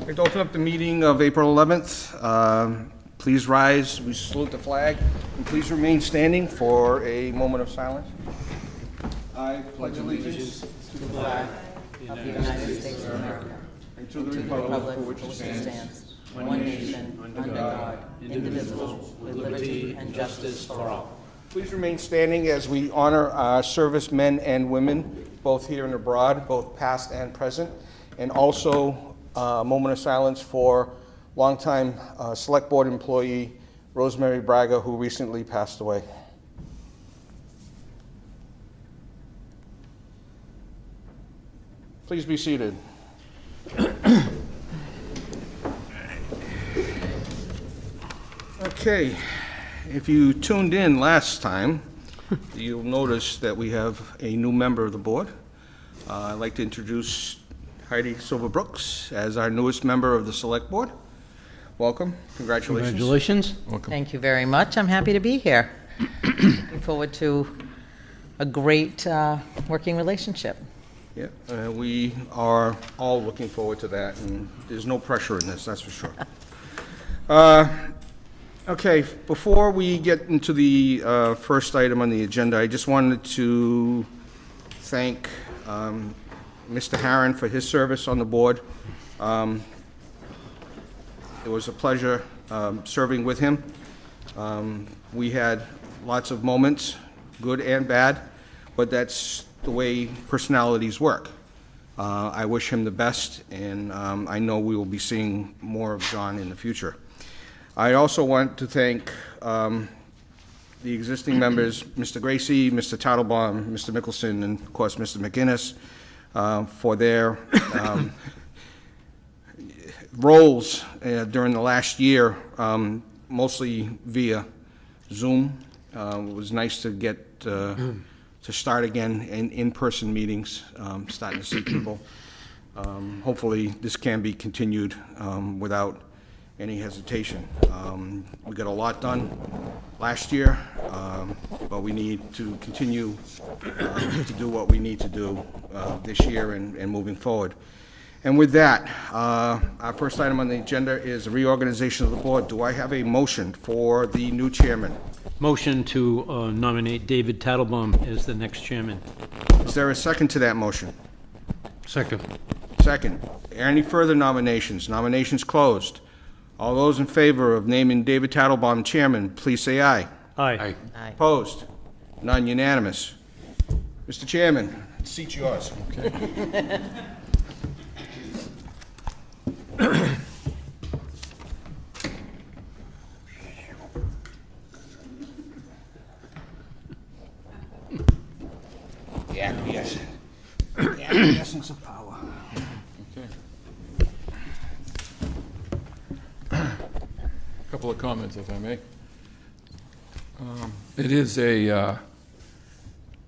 I'd like to open up the meeting of April 11th. Please rise, we salute the flag, and please remain standing for a moment of silence. I pledge allegiance to the flag of the United States of America and to the republic for which it stands, one nation, under God, indivisible, with liberty and justice for all. Please remain standing as we honor our servicemen and women, both here and abroad, both past and present, and also a moment of silence for longtime Select Board employee Rosemary Braga, who recently passed away. Please be seated. Okay, if you tuned in last time, you'll notice that we have a new member of the board. I'd like to introduce Heidi Silver-Brooks as our newest member of the Select Board. Welcome. Congratulations. Congratulations. Welcome. Thank you very much. I'm happy to be here. Looking forward to a great working relationship. Yeah, we are all looking forward to that, and there's no pressure in this, that's for sure. Okay, before we get into the first item on the agenda, I just wanted to thank Mr. Harron for his service on the board. It was a pleasure serving with him. We had lots of moments, good and bad, but that's the way personalities work. I wish him the best, and I know we will be seeing more of John in the future. I also want to thank the existing members, Mr. Gracie, Mr. Tattlebaum, Mr. Mickelson, and of course Mr. McGinnis, for their roles during the last year, mostly via Zoom. It was nice to get to start again in-person meetings, starting to see people. Hopefully this can be continued without any hesitation. We got a lot done last year, but we need to continue to do what we need to do this year and moving forward. And with that, our first item on the agenda is the reorganization of the board. Do I have a motion for the new chairman? Motion to nominate David Tattlebaum as the next chairman. Is there a second to that motion? Second. Second. Any further nominations? Nominations closed. All those in favor of naming David Tattlebaum chairman, please say aye. Aye. Aye. Opposed? None, unanimous. Mr. Chairman, the seat's yours. Okay. The acquiescence. The acquiescence of power. Okay. A couple of comments, if I may.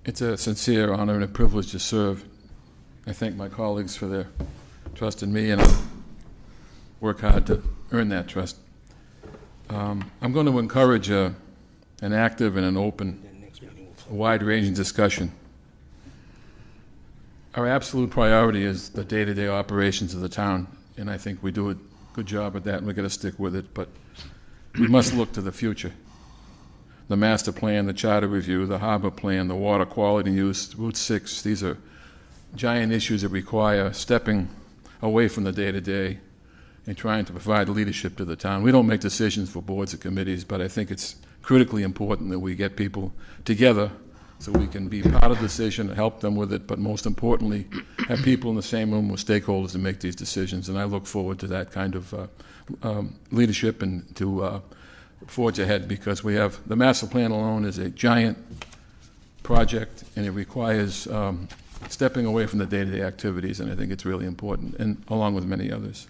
It's a sincere honor and a privilege to serve. I thank my colleagues for their trust in me, and I'll work hard to earn that trust. I'm going to encourage an active and an open, wide-ranging discussion. Our absolute priority is the day-to-day operations of the town, and I think we do a good job at that, and we're going to stick with it, but we must look to the future. The master plan, the charter review, the harbor plan, the water quality use, Route 6, these are giant issues that require stepping away from the day-to-day and trying to provide leadership to the town. We don't make decisions for boards or committees, but I think it's critically important that we get people together so we can be part of the decision, help them with it, but most importantly, have people in the same room with stakeholders to make these decisions. And I look forward to that kind of leadership and to forge ahead, because we have the master plan alone is a giant project, and it requires stepping away from the day-to-day activities, and I think it's really important, and along with many others.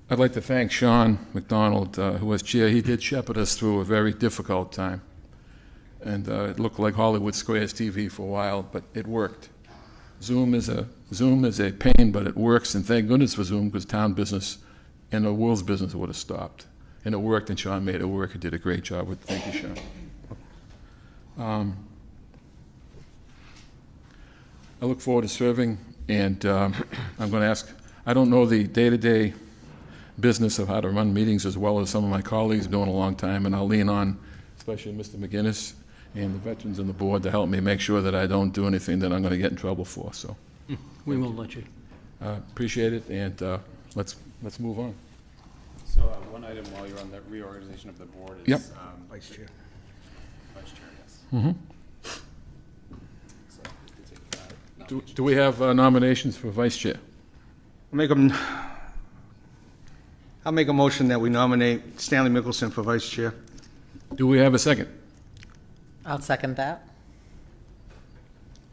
I'd like to thank Sean McDonald, who was chair. He did shepherd us through a very difficult time. And it looked like Hollywood Squares TV for a while, but it worked. Zoom is a pain, but it works, and thank goodness for Zoom, because town business and the world's business would have stopped. And it worked, and Sean made it work. He did a great job with it. Thank you, Sean. I look forward to serving, and I'm going to ask, I don't know the day-to-day business of how to run meetings as well as some of my colleagues doing a long time, and I'll lean on especially Mr. McGinnis and the veterans and the board to help me make sure that I don't do anything that I'm going to get in trouble for. So We won't let you. appreciate it, and let's move on. So one item while you're on the reorganization of the board is. Yep. Vice Chair. Vice Chair, yes. So we can take, Do we have nominations for vice chair? I'll make a motion that we nominate Stanley Mickelson for Vice Chair. Do we have a second? I'll second that.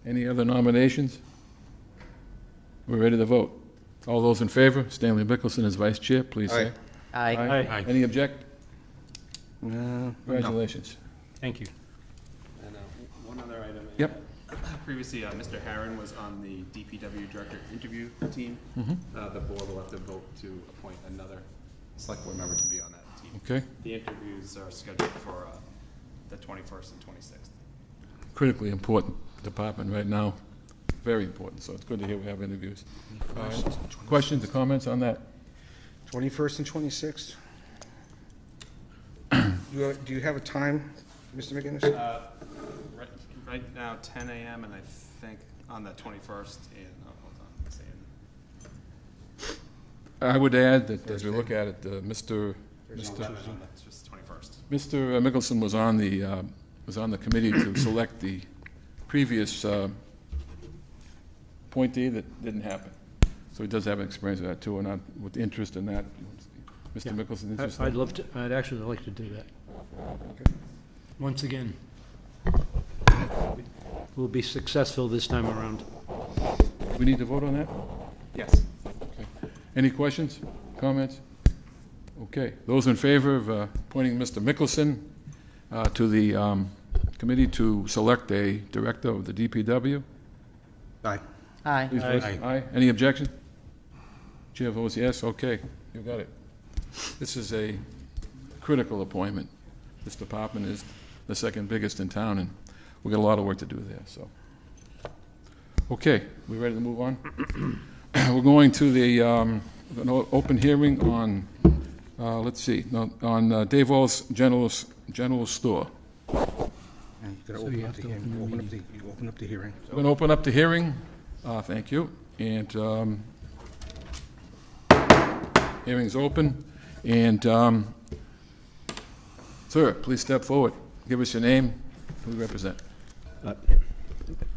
Any other nominations? We're ready to vote. All those in favor, Stanley Mickelson as vice chair, please say. Aye. Aye. Any object? No. Congratulations. Thank you. and one other item. Yep. Previously, Mr. Harron was on the DPW director interview team. The board will have to vote to appoint another select board member to be on that team. Okay. The interviews are scheduled for the 21st and 26th. Critically important department right now. Very important, so it's good to hear we have interviews. Questions or comments on that? 21st and 26th? Do you have a time, Mr. McGinnis? Right now, 10 a.m. and I think on the 21st and, hold on, let's see. I would add that as we look at it, Mr. 11 on the just 21st. Mr. Mickelson was on the committee to select the previous appointee that didn't happen. So he does have experience with that too, and I'm with interest in that. Mr. Mickelson, interested? I'd actually like to do that. Once again, we'll be successful this time around. We need to vote on that? Yes. Any questions, comments? Okay, those in favor of appointing Mr. Mickelson to the committee to select a director of the DPW? Aye. Aye. Please vote aye. Any objection? Chair votes yes. Okay, you got it. This is a critical appointment. This department is the second biggest in town, and we've got a lot of work to do there, so. Okay, we ready to move on? We're going to the open hearing on, let's see, on Dave All's General Store. And you gotta open up the hearing. You open up the hearing. We're going to open up the hearing. Thank you. And hearing's open. And sir, please step forward. Give us your name. Who you represent?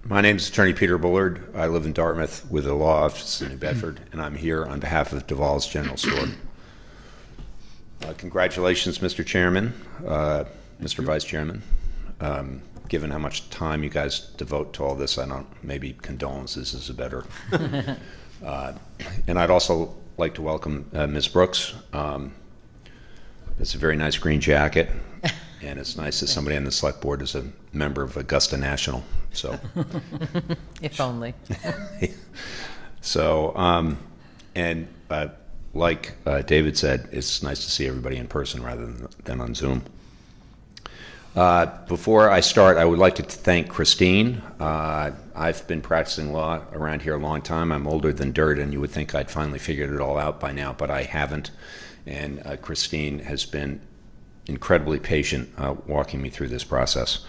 My name is Attorney Peter Bullard. I live in Dartmouth with a law office in New Bedford, and I'm here on behalf of Duval's General Store. Congratulations, Mr. Chairman, Mr. Vice Chairman. Given how much time you guys devote to all this, maybe condolences is a better. And I'd also like to welcome Ms. Brooks. It's a very nice green jacket, and it's nice that somebody on the select board is a member of Augusta National. So, If only. so, and like David said, it's nice to see everybody in person rather than on Zoom. Before I start, I would like to thank Christine. I've been practicing law around here a long time. I'm older than dirt, and you would think I'd finally figured it all out by now, but I haven't. And Christine has been incredibly patient walking me through this process.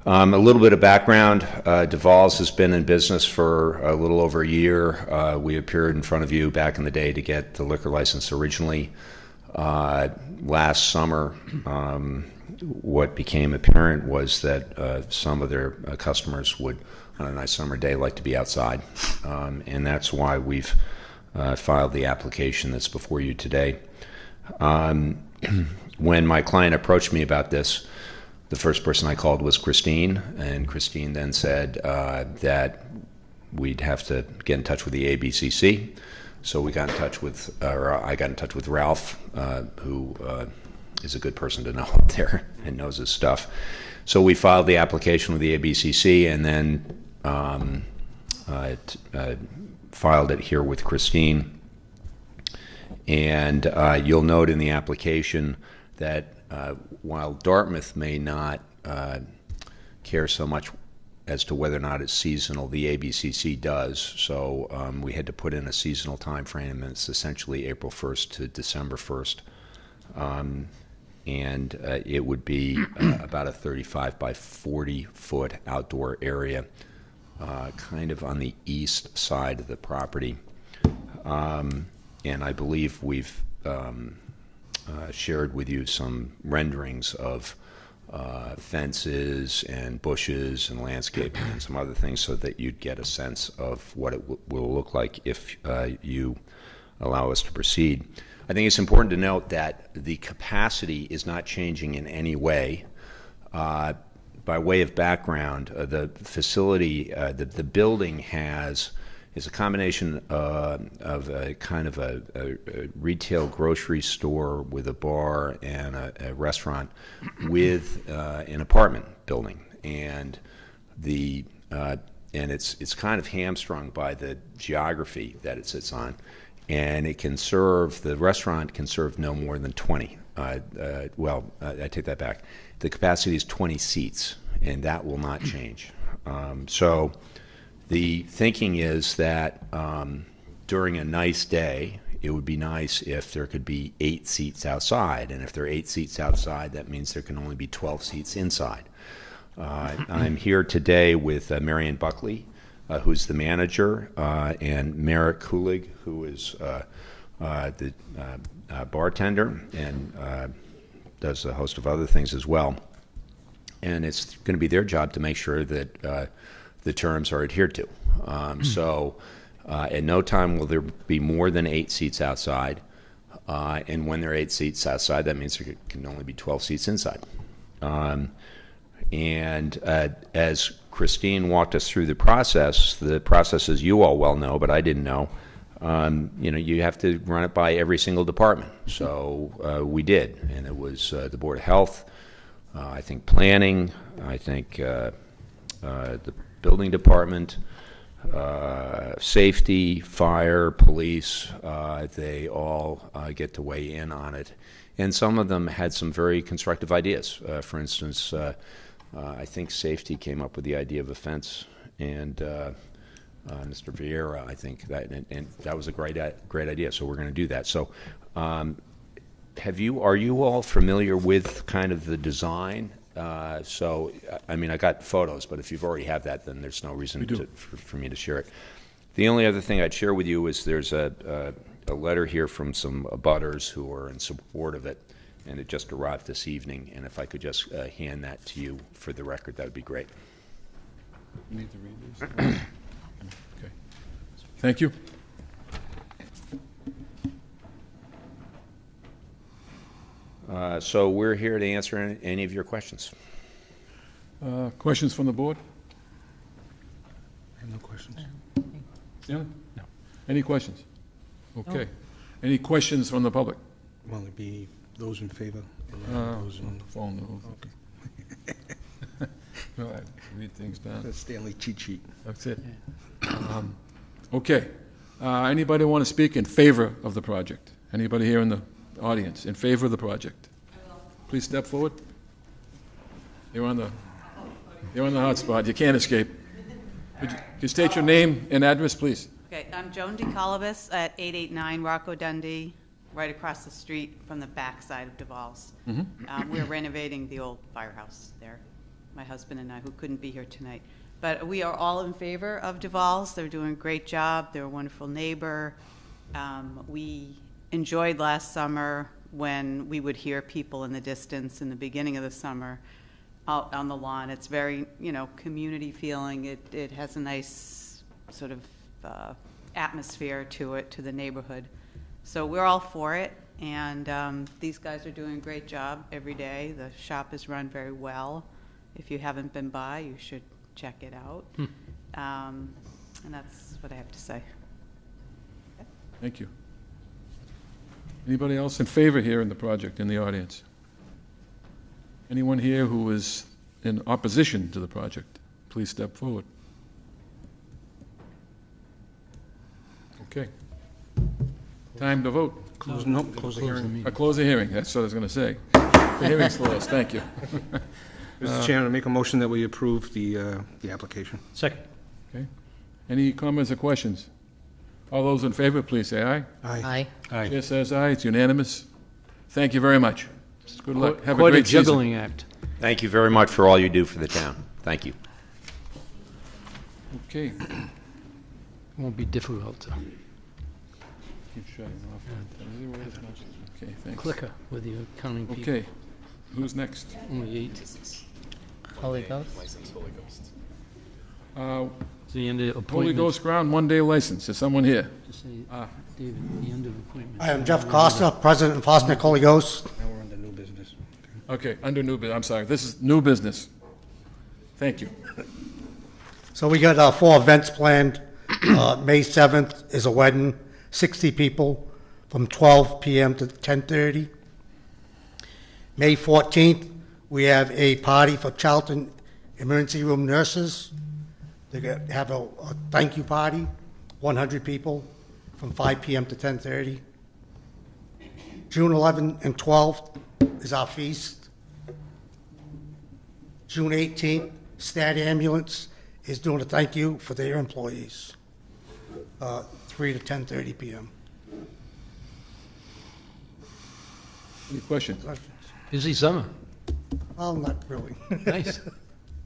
A little bit of background. Duval's has been in business for a little over a year. We appeared in front of you back in the day to get the liquor license originally. Last summer, what became apparent was that some of their customers would, on a nice summer day, like to be outside. And that's why we've filed the application that's before you today. When my client approached me about this, the first person I called was Christine, and Christine then said that we'd have to get in touch with the ABCC. So we got in touch with, or I got in touch with Ralph, who is a good person to know up there and knows his stuff. So we filed the application with the ABCC, and then filed it here with Christine. And you'll note in the application that while Dartmouth may not care so much as to whether or not it's seasonal. The ABCC does, so we had to put in a seasonal time frame, and it's essentially April 1st to December 1st. And it would be about a 35 by 40 foot outdoor area, kind of on the east side of the property. And I believe we've shared with you some renderings of fences and bushes and landscaping and some other things so that you'd get a sense of what it will look like if you allow us to proceed. I think it's important to note that the capacity is not changing in any way. By way of background, the facility, the building is a combination of a kind of a retail grocery store with a bar and a restaurant with an apartment building, and it's kind of hamstrung by the geography that it sits on, and the restaurant can serve no more than 20. I take that back. The capacity is 20 seats, and that will not change. So the thinking is that during a nice day, it would be nice if there could be 8 seats outside, and if there are 8 seats outside, that means there can only be 12 seats inside. I'm here today with Marion Buckley, who's the manager, and Merrick Kulig, who is the bartender and does a host of other things as well. And it's going to be their job to make sure that the terms are adhered to. So at no time will there be more than 8 seats outside. And when there are 8 seats outside, that means there can only be 12 seats inside. And as Christine walked us through the process, as you all well know, but I didn't know, you have to run it by every single department. So we did, and it was the Board of Health, I think Planning, I think the Building Department, Safety, Fire, Police. They all get to weigh in on it. And some of them had some very constructive ideas. For instance, I think Safety came up with the idea of a fence, and Mr. Vieira, I think and that was a great idea. So we're going to do that. So, are you all familiar with kind of the design? So, I mean, I got photos, but if you've already have that, then there's no reason for me to share it. The only other thing I'd share with you is there's a letter here from some abutters who are in support of it, and it just arrived this evening. And if I could just hand that to you for the record, that would be great. You need to read these? Okay. Thank you. So we're here to answer any of your questions. Questions from the board? I have no questions. Yeah? No. Any questions? Okay. Any questions from the public? Will it be those in favor? And those in... Phone. Okay. Go ahead. Read things down. The Stanley cheat sheet. That's it. Okay. Anybody want to speak in favor of the project? Anybody here in the audience in favor of the project? Please step forward. You're on the hot spot. You can't escape. Could you state your name and address, please? Okay, I'm Joan DeCalabas at 889 Rocco Dundee, right across the street from the back side of Duval's. We're renovating the old firehouse there, my husband and I, who couldn't be here tonight. But we are all in favor of Duval's. They're doing a great job. They're a wonderful neighbor. We enjoyed last summer when we would hear people in the distance in the beginning of the summer out on the lawn. It's very, community feeling. It has a nice sort of atmosphere to it, to the neighborhood. So we're all for it, and these guys are doing a great job every day. The shop is run very well. If you haven't been by, you should check it out. And that's what I have to say. Thank you. Anybody else in favor here in the project in the audience? Anyone here who is in opposition to the project? Please step forward. Okay. Time to vote. Close the hearing. I close the hearing. That's what I was going to say. The hearing's closed. Thank you. Mr. Chairman, I make a motion that we approve the application. Second. Okay. Any comments or questions? All those in favor, please say aye. Aye. Aye. Chair says aye, it's unanimous. Thank you very much. Good luck. Have a Quite a great season. juggling act. Thank you very much for all you do for the town. Thank you. Okay. Won't be difficult to Keep shutting off. Okay, thanks. clicker with your counting people. Okay, who's next? Only 8. Holy Ghost? It's the end of Holy appointments. Ghost Ground, one-day license. Is someone here? Just say, David, the end of appointments. I am Jeff Costa, President of Fosnick Holy Ghost. Now we're on the new business. Okay, under new business, I'm sorry, this is new business. Thank you. So we got 4 events planned. May 7th is a wedding, 60 people from 12 p.m. to 10:30. May 14th, we have a party for Charlton Emergency Room nurses. They're going to have a thank you party, 100 people from 5 p.m. to 10:30. June 11th and 12th is our feast. June 18th, Stat Ambulance is doing a thank you for their employees, 3 to 10:30 p.m. Any questions? Busy summer. Well, not really. Nice.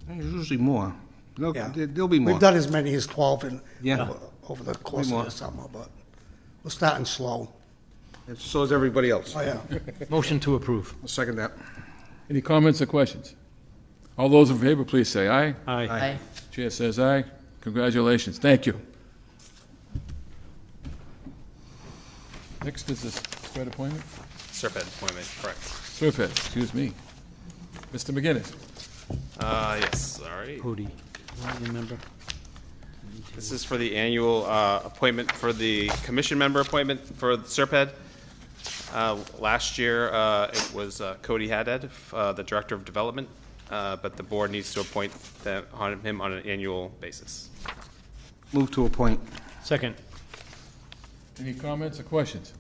There's usually more. Yeah. There'll be more. We've done as many as 12 Yeah. over the course more. of the summer, but we're starting slow. So is everybody else. Oh, yeah. Motion to approve. I'll second that. Any comments or questions? All those in favor, please say aye. Aye. Aye. Chair says aye. Congratulations. Thank you. Next is this thread appointment? Serpent appointment, correct. Serpent, excuse me. Mr. McGinnis. Yes, sorry. Cody, you remember? This is for the annual appointment for the commission member appointment for the Serped. Last year, it was Cody Haddad, the Director of Development, but the board needs to appoint him on an annual basis. Move to appoint. Second. Any comments or questions?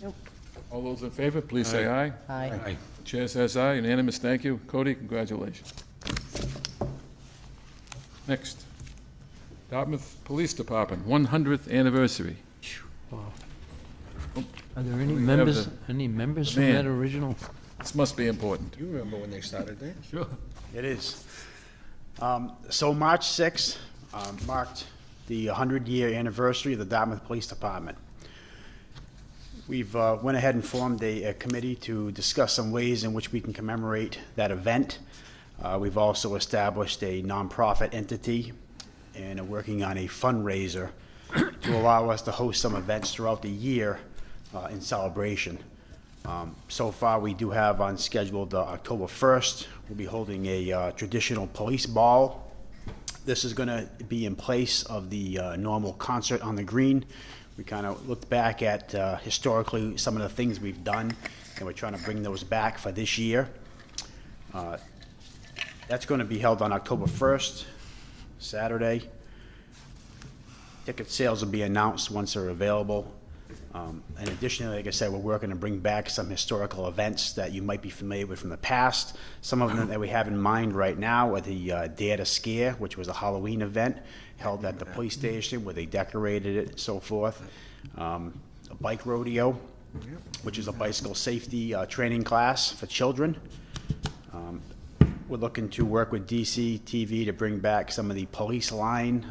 Nope. All those in favor, please say aye. Aye. Chair says aye, unanimous, thank you. Cody, congratulations. Next, Dartmouth Police Department, 100th anniversary. Wow. Are there any We have members, the from man. that original? This must be important. You remember when they started there? Sure. It is. So March 6th marked the 100-year anniversary of the Dartmouth Police Department. We've went ahead and formed a committee to discuss some ways in which we can commemorate that event. We've also established a nonprofit entity and are working on a fundraiser to allow us to host some events throughout the year in celebration. So far, we do have on scheduled October 1st, we'll be holding a traditional police ball. This is going to be in place of the normal concert on the green. We kind of looked back at historically some of the things we've done, and we're trying to bring those back for this year. That's going to be held on October 1st, Saturday. Ticket sales will be announced once they're available. And additionally, like I said, we're working to bring back some historical events that you might be familiar with from the past. Some of them that we have in mind right now are the Dare to Scare, which was a Halloween event held at the police station where they decorated it and so forth. A bike rodeo, which is a bicycle safety training class for children. We're looking to work with DC TV to bring back some of the police line,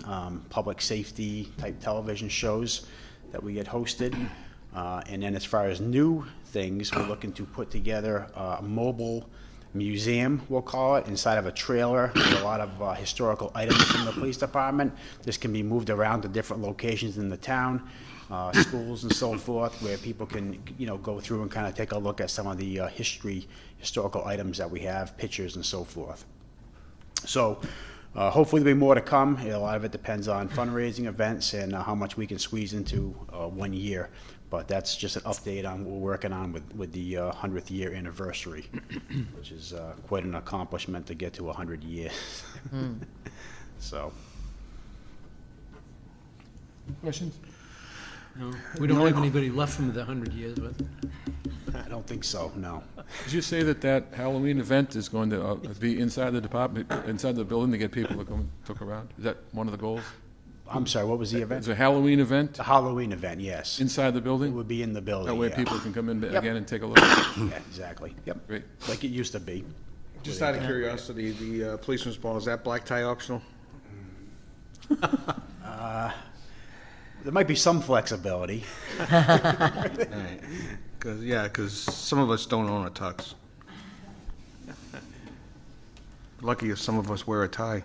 public safety type television shows that we get hosted. And then as far as new things, we're looking to put together a mobile museum, we'll call it, inside of a trailer with a lot of historical items from the police department. This can be moved around to different locations in the town, schools and so forth, where people can, go through and kind of take a look at some of the historical items that we have, pictures and so forth. So hopefully there'll be more to come. A lot of it depends on fundraising events and how much we can squeeze into 1 year. But that's just an update on what we're working on with the 100th year anniversary, which is quite an accomplishment to get to 100 years. So. Questions? No, we don't have anybody left from the 100 years, but I don't think so, no. Did you say that Halloween event is going to be inside the department, inside the building to get people to come look around? Is that one of the goals? I'm sorry, what was the It's event? a Halloween event The Halloween event, yes. inside the It building? would be in the building, That way yeah. people can come in Yep. again and take a look. Yeah, exactly, yep. Great. Like it used to be. Just out of curiosity, the policeman's ball, is that black tie optional? There might be some flexibility. Because some of us don't own a tux. Lucky if some of us wear a tie.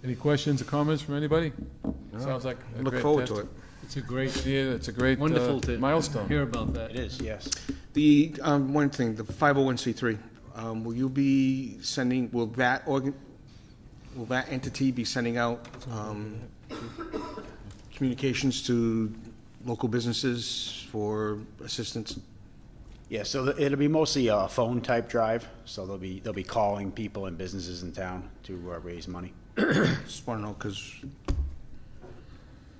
Any questions or comments from anybody? Sounds like a Look great forward to test. it. It's a great, Yeah, it's a great wonderful to milestone. hear about that. It is, yes. The, one thing, the 501c3, will you be sending, will that entity be sending out communications to local businesses for assistance? Yeah, so it'll be mostly a phone-type drive, so they'll be calling people and businesses in town to raise money. Just want to know, because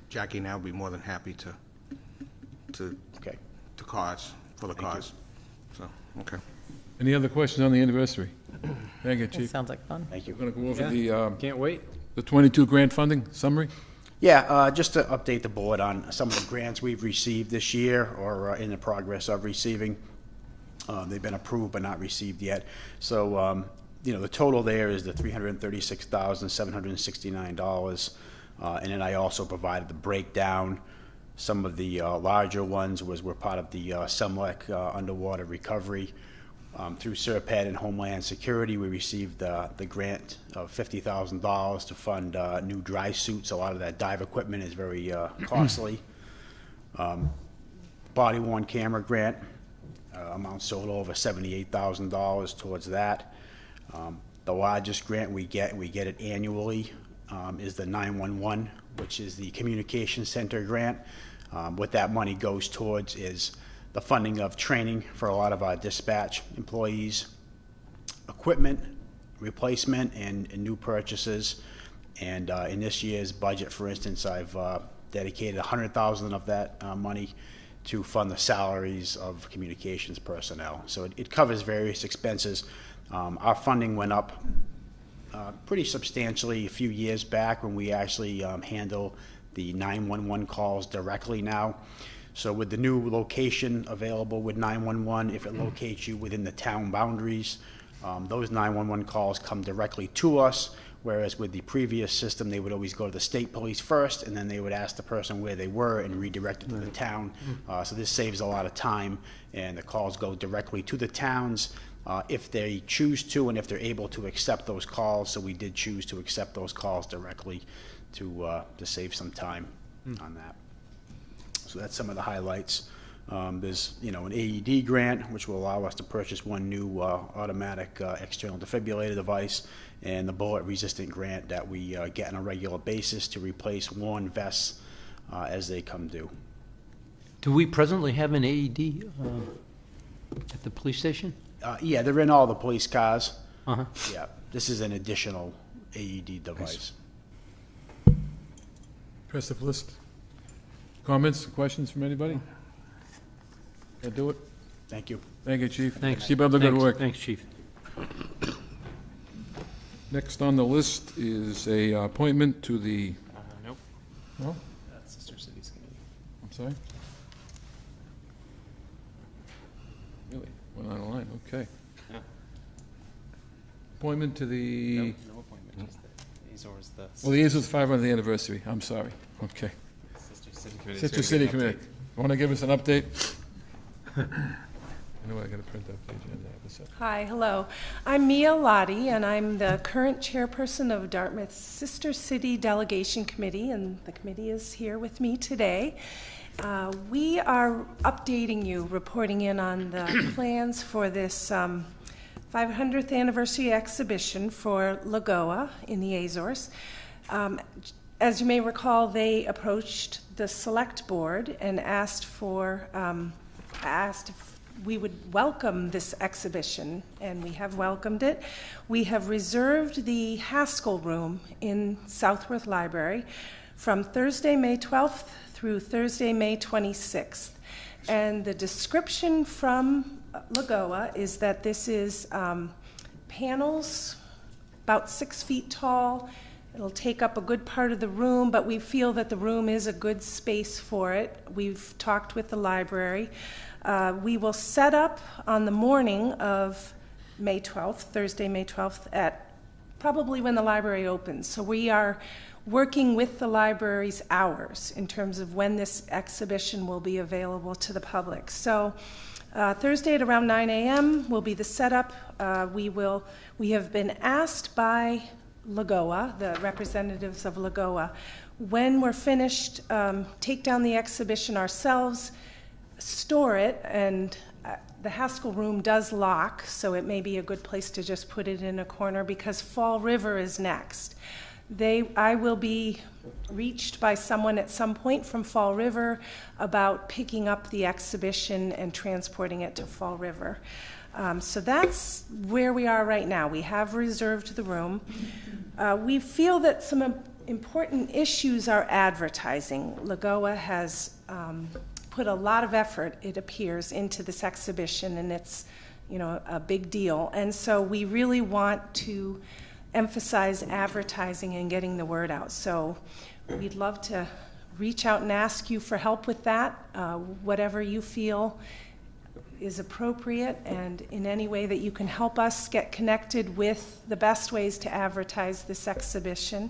Jackie and I would be more than happy to Okay. cause, for the Thank you. cause. So, okay. Any other questions on the anniversary? Thank you, That Chief. sounds like fun. Thank you. We're going to go over Yeah. the Can't wait. 22 grant funding summary. Yeah, just to update the board on some of the grants we've received this year or in the progress of receiving. They've been approved but not received yet. So, the total there is the $336,769. And then I also provided the breakdown. Some of the larger ones were part of the SEMLEC underwater recovery. Through Serped and Homeland Security, we received the grant of $50,000 to fund new dry suits. A lot of that dive equipment is very costly. Body-worn camera grant amounts to a little over $78,000 towards that. The largest grant we get it annually, is the 911, which is the Communication Center grant. What that money goes towards is the funding of training for a lot of our dispatch employees, equipment replacement and new purchases. And in this year's budget, for instance, I've dedicated $100,000 of that money to fund the salaries of communications personnel. So it covers various expenses. Our funding went up pretty substantially a few years back when we actually handle the 911 calls directly now. So with the new location available with 911, if it locates you within the town boundaries, those 911 calls come directly to us, whereas with the previous system, they would always go to the state police first, and then they would ask the person where they were and redirect it to the town. So this saves a lot of time, and the calls go directly to the towns if they choose to and if they're able to accept those calls. So we did choose to accept those calls directly to save some time on that. So that's some of the highlights. There's, an AED grant, which will allow us to purchase one new automatic external defibrillator device, and the bullet-resistant grant that we get on a regular basis to replace worn vests as they come due. Do we presently have an AED at the police station? Yeah, they're in all the police cars. Uh-huh. Yeah, this is an additional AED device. Impressive list. Comments, questions from anybody? Can do it? Thank you. Thank you, Chief. Thanks. Keep up the good Thanks. work. Thanks, Chief. Next on the list is a appointment to the, Nope. no, That's Sister Cities Committee. I'm sorry? Really? Went on a line, okay. Yeah. Appointment to the, No appointment, just the Azores, well, the Azles 500th anniversary, I'm sorry, okay. Sister City Committee. Sister City Committee. Want to give us an update? I know I got to print out the agenda. I have a second. Hi, hello. I'm Mia Lottie, and I'm the current chairperson of Dartmouth's Sister City Delegation Committee, and the committee is here with me today. We are updating you, reporting in on the plans for this 500th anniversary exhibition for Lagoa in the Azores. As you may recall, they approached the select board and asked if we would welcome this exhibition, and we have welcomed it. We have reserved the Haskell Room in Southworth Library from Thursday, May 12th through Thursday, May 26th. And the description from Lagoa is that this is panels about 6 feet tall. It'll take up a good part of the room, but we feel that the room is a good space for it. We've talked with the library. We will set up on the morning of May 12th, Thursday, May 12th, at probably when the library opens. So we are working with the library's hours in terms of when this exhibition will be available to the public. So Thursday at around 9 a.m. will be the setup. We have been asked by Lagoa, the representatives of Lagoa, when we're finished, take down the exhibition ourselves, store it, and the Haskell room does lock, so it may be a good place to just put it in a corner because Fall River is next. I will be reached by someone at some point from Fall River about picking up the exhibition and transporting it to Fall River. So that's where we are right now. We have reserved the room. We feel that some important issues are advertising. Lagoa has put a lot of effort, it appears, into this exhibition, and it's, a big deal. And so we really want to emphasize advertising and getting the word out. So we'd love to reach out and ask you for help with that, whatever you feel is appropriate, and in any way that you can help us get connected with the best ways to advertise this exhibition.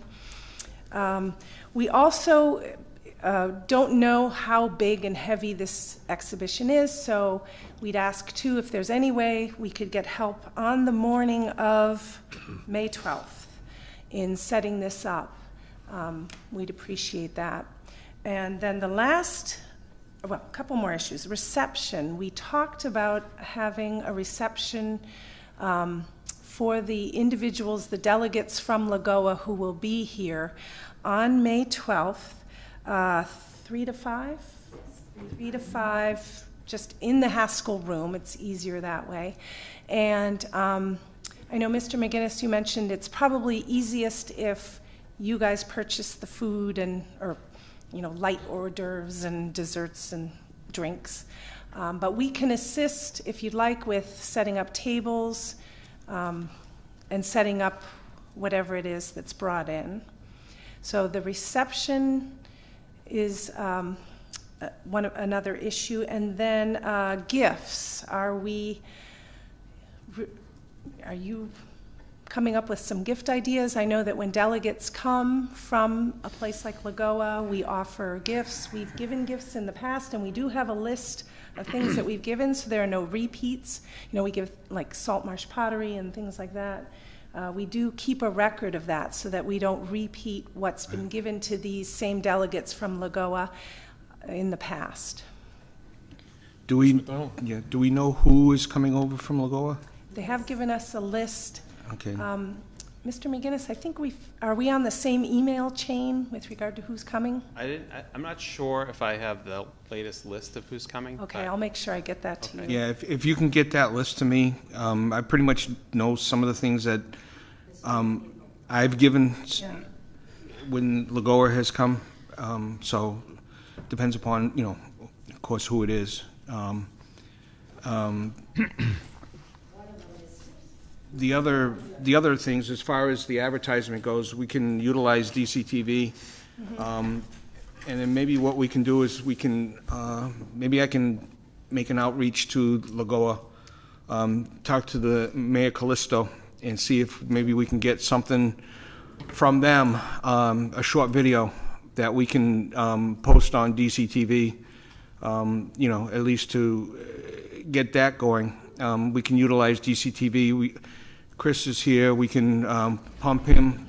We also don't know how big and heavy this exhibition is, so we'd ask too if there's any way we could get help on the morning of May 12th in setting this up. We'd appreciate that. And then a couple more issues. Reception. We talked about having a reception for the individuals, the delegates from Lagoa who will be here on May 12th, 3 to 5? 3 to 5, just in the Haskell room. It's easier that way. And I know, Mr. McGinnis, you mentioned it's probably easiest if you guys purchase the food or light hors d'oeuvres and desserts and drinks. But we can assist, if you'd like, with setting up tables and setting up whatever it is that's brought in. So the reception is another issue. And then gifts. Are you coming up with some gift ideas? I know that when delegates come from a place like Lagoa, we offer gifts. We've given gifts in the past, and we do have a list of things that we've given, so there are no repeats. We give like salt marsh pottery and things like that. We do keep a record of that so that we don't repeat what's been given to these same delegates from Lagoa in the past. Do we know who is coming over from Lagoa? They have given us a list. Okay. Mr. McGinnis, I think are we on the same email chain with regard to who's coming? I'm not sure if I have the latest list of who's coming. Okay, but- I'll make sure I get that to you. Yeah, if you can get that list to me, I pretty much know some of the things that I've given when Lagoa has come. So depends upon, of course, who it is. The other things, as far as the advertisement goes, we can utilize DCTV, and then maybe what we can do is maybe I can make an outreach to Lagoa, talk to the Mayor Callisto, and see if maybe we can get something from them, a short video that we can post on DCTV, at least to get that going. We can utilize DCTV. Chris is here. We can pump him.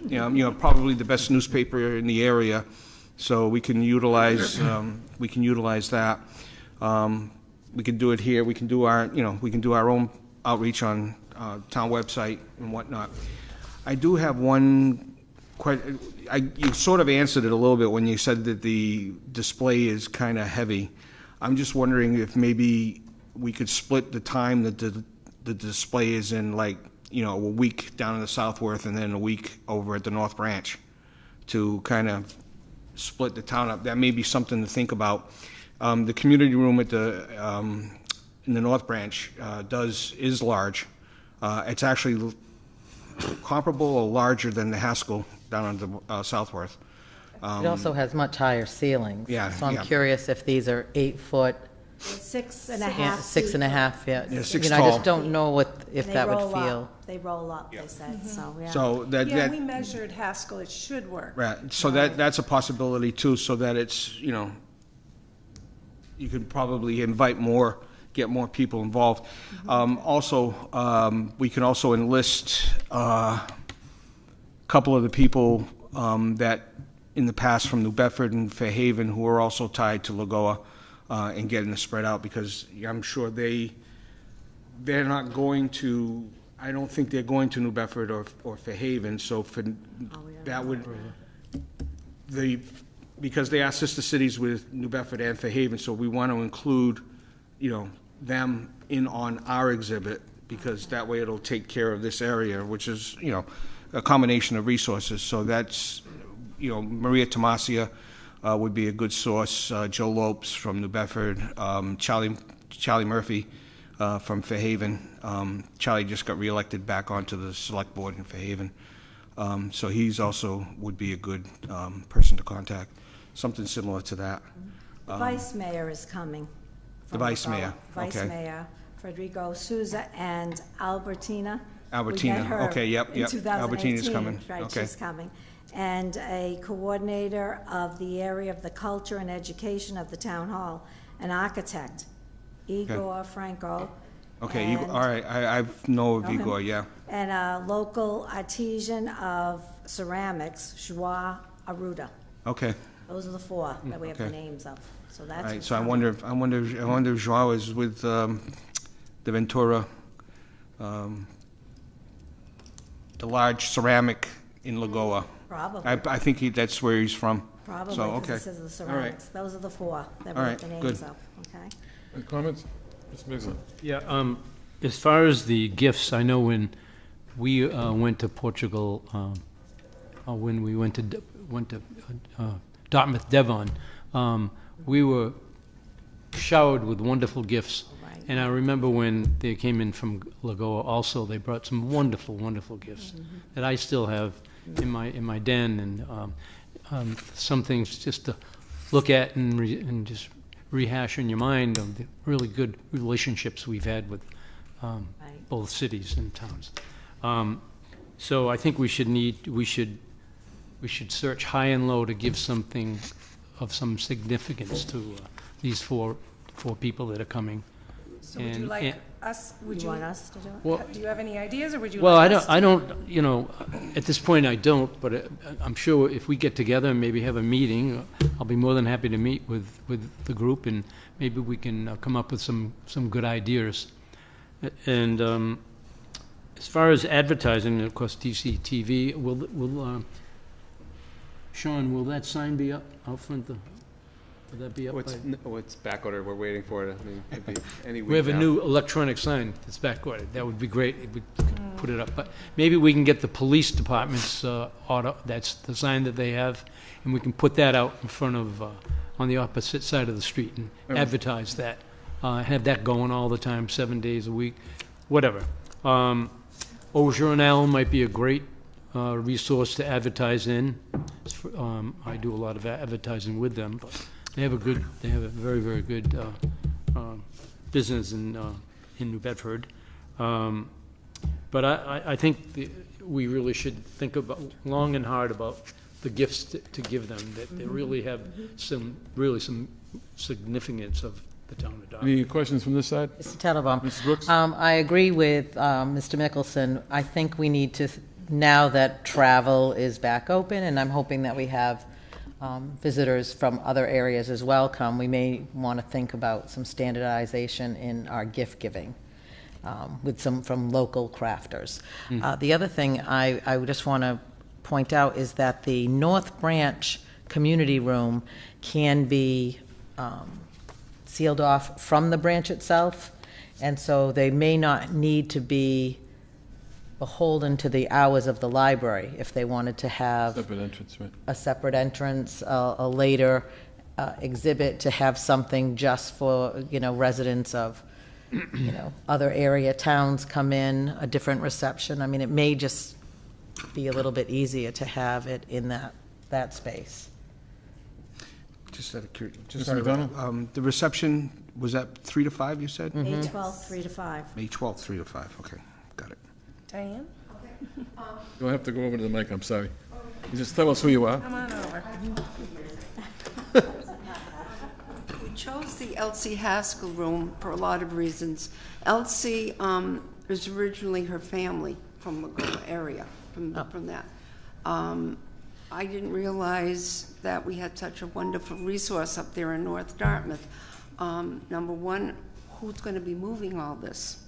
Probably the best newspaper in the area, so we can utilize that. We can do it here. We can do our own outreach on town website and whatnot. I do have one. You sort of answered it a little bit when you said that the display is kind of heavy. I'm just wondering if maybe we could split the time that the display is in, like, a week down in the Southworth and then a week over at the North Branch, to kind of split the town up. That may be something to think about. The community room at in the North Branch is large. It's actually comparable or larger than the Haskell down on the Southworth. It also has much higher ceilings. Yeah, So I'm yeah. curious if these are 8 foot, 6.5 6 and a half, yeah. Yeah, 6 You know, I tall. just don't know if They that would roll up. feel. They roll up, they said, so, yeah. So Yeah, we measured Haskell, it should work. right, so that's a possibility too, so that it's, you know, you could probably invite more, get more people involved. Also, we can also enlist a couple of the people that in the past from New Bedford and Fairhaven who are also tied to Lagoa and getting the spread out, because I'm sure they're not going to, I don't think they're going to New Bedford or Fairhaven, so for, that would, because they are sister cities with New Bedford and Fairhaven, so we want to include, you know, them in on our exhibit, because that way it'll take care of this area, which is, you know, a combination of resources. So that's, you know, Maria Tomasia would be a good source, Joe Lopes from New Bedford, Charlie Murphy from Fairhaven. Charlie just got reelected back onto the select board in Fairhaven. So he's also would be a good person to contact, something similar to that. The vice mayor is coming. The from vice Lagoa. mayor, Vice okay. Mayor Federico Souza and Albertina. We Albertina, met her okay, yep, in yep. 2018. Albertina's coming, Right, okay. she's coming. And a coordinator of the area of the culture and education of the town hall, an architect, Igor Franco. Okay, and- all right, I know of Know him? Igor, yeah. And a local artisan of ceramics, Joa Aruda. Okay, Those are the four that we have the Okay. names of. So all that's. right, who's so I coming. wonder if Joao is with the Ventura, the large ceramic in Lagoa. Probably. I think that's where he's from. Probably, So, because okay. this is the All right. ceramics. Those are the four that we All have the right, names good. of, okay? Any comments? Mr. Bigler? Yeah, as far as the gifts, I know when we went to Portugal, when we went to Dartmouth, Devon, we were showered with wonderful gifts. Right. And I remember when they came in from Lagoa also, they brought some wonderful, wonderful gifts that I still have in my den, and some things just to look at and just rehash in your mind of the really good relationships we've had with Right. both cities and towns. So I think we should search high and low to give something of some significance to these four people that are coming. So would you And- like and- us, would You you, want us to do it? Well, do you have any ideas, or would you well, like I us don't, you know, at this point I don't, but I'm sure if we get together and maybe have a meeting, I'll be more than happy to meet with the group, and maybe we can come up with some good ideas. And as far as advertising, of course, DCTV, Sean, will that sign be up out front? Will that be up by? It's back ordered, we're waiting for it. I mean, it'd be any week We have a now. new electronic sign that's backordered. That would be great if we could put it up. But maybe we can get the police department's order, that's the sign that they have, and we can put that out in front of, on the opposite side of the street and advertise that. Have that going all the time, 7 days a week, whatever. Ozier and Allen might be a great resource to advertise in. I do a lot of advertising with them, but they have a very, very good business in New Bedford. But I think we really should think about, long and hard about the gifts to give them, that they really have some significance of the town of Dartmouth. Any questions from this side? Mr. Tettelbaum. Mrs. Brooks? I agree with Mr. Mickelson. I think we need to, now that travel is back open, and I'm hoping that we have visitors from other areas as well come, we may want to think about some standardization in our gift giving with some from local crafters. The other thing I would just want to point out is that the North Branch Community Room can be sealed off from the branch itself, and so they may not need to be beholden to the hours of the library if they wanted to have Separate entrance, right? a separate entrance, a later exhibit, to have something just for, residents of, other area towns come in, a different reception. I mean, it may just be a little bit easier to have it in that space. Just out of curiosity. Mr. McDonald? The reception, was that 3 to 5, you said? May 12th, 3 to 5. May 12th, 3 to 5, okay, got it. Diane, You'll have to go over to the mic, I'm sorry. You just tell us who you are. come on over. We chose the Elsie Haskell room for a lot of reasons. Elsie is originally her family from the area, from that. I didn't realize that we had such a wonderful resource up there in North Dartmouth. Number one, who's going to be moving all this?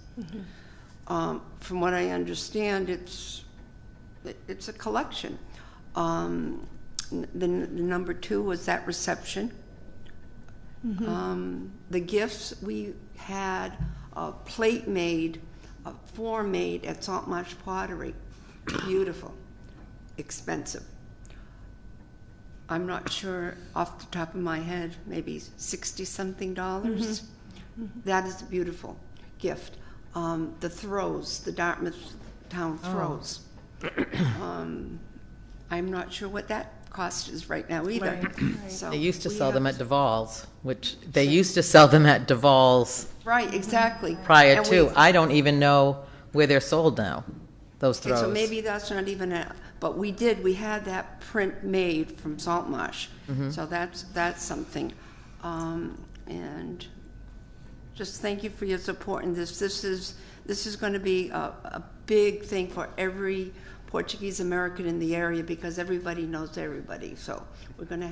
From what I understand, it's a collection. The number two was that reception. The gifts, we had a plate made, a form made at Saltmarsh Pottery. Beautiful, expensive. I'm not sure off the top of my head, maybe $60-something. That is a beautiful gift. The throws, the Dartmouth town throws. I'm not sure what that cost is right now either. Right. So They used to we sell them have- at Duval's, Right, exactly. prior And to. we- I don't even know where they're sold now, those Okay, throws. so maybe that's not even a, but we had that print made from Saltmarsh. So that's something. And just thank you for your support in this. This is going to be a big thing for every Portuguese American in the area because everybody knows everybody. So we're going to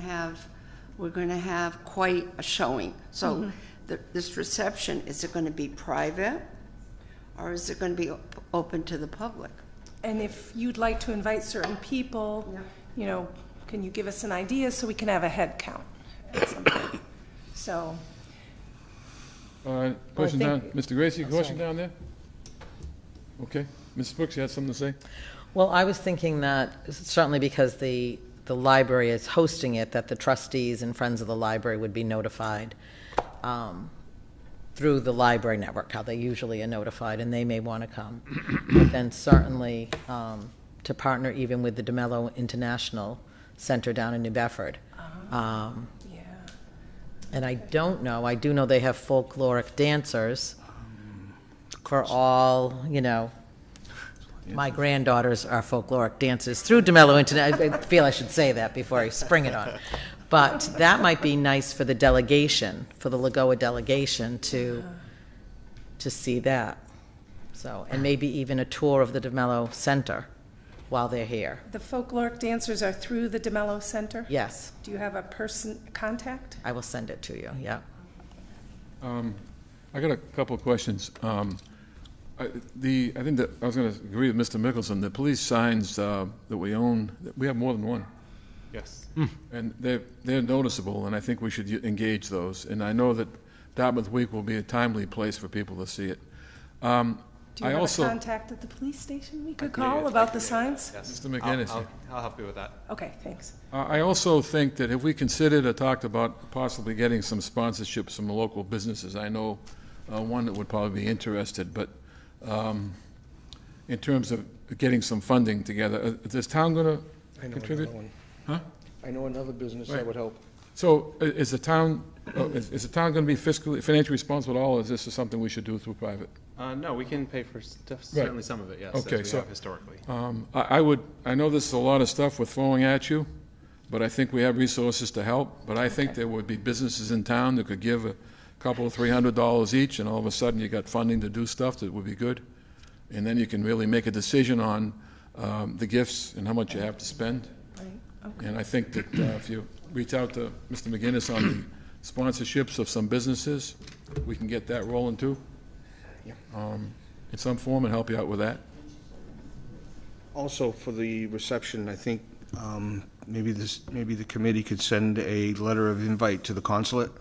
have quite a showing. So this reception, is it going to be private or is it going to be open to the public? And if you'd like to invite certain people, can you give us an idea so we can have a head count at some point? So, Question down, think- Mr. Gracie, question sorry. down there? Okay. Mrs. Brooks, you had something to say? Well, I was thinking that certainly because the library is hosting it, that the trustees and friends of the library would be notified through the library network, how they usually are notified, and they may want to come. But then certainly to partner even with the DeMello International Center down in New Bedford. yeah. And I do know they have folkloric dancers for all, my granddaughters are folkloric dancers through DeMello International. I feel I should say that before I spring it on. But that might be nice for the delegation, for the Lagoa delegation to see that. So, and maybe even a tour of the DeMello Center while they're here. The folkloric dancers are through the DeMello Center? Yes, Do you have a contact? I will send it to you, yeah. I got a couple of questions. I think that I was going to agree with Mr. Mickelson. The police signs that we own, we have more than one, Yes. and they're noticeable, and I think we should engage those. And I know that Dartmouth Week will be a timely place for people to see it. Do you have a contact at the police station we could call about the signs? Yes. Mr. McGinnis. I'll help you with that. Okay, thanks. I also think that if we considered or talked about possibly getting some sponsorships from local businesses, I know one that would probably be interested, but in terms of getting some funding together, is town going to contribute? Huh? I know another business Right. that would help. So is the town going to be financially responsible at all, or is this something we should do through private? No, we can pay for certainly some of it, yes, Okay, as we so- have historically. I know this is a lot of stuff we're throwing at you, but I think we have resources to help. But I think there would be businesses in town that could give a couple of $300 each, and all of a sudden you got funding to do stuff that would be good. And then you can really make a decision on the gifts and how much you have to spend. Right, okay. And I think that if you reach out to Mr. McGinnis on the sponsorships of some businesses, we can get that rolling too. In some form and help you out with that. Also, for the reception, I think maybe the committee could send a letter of invite to the consulate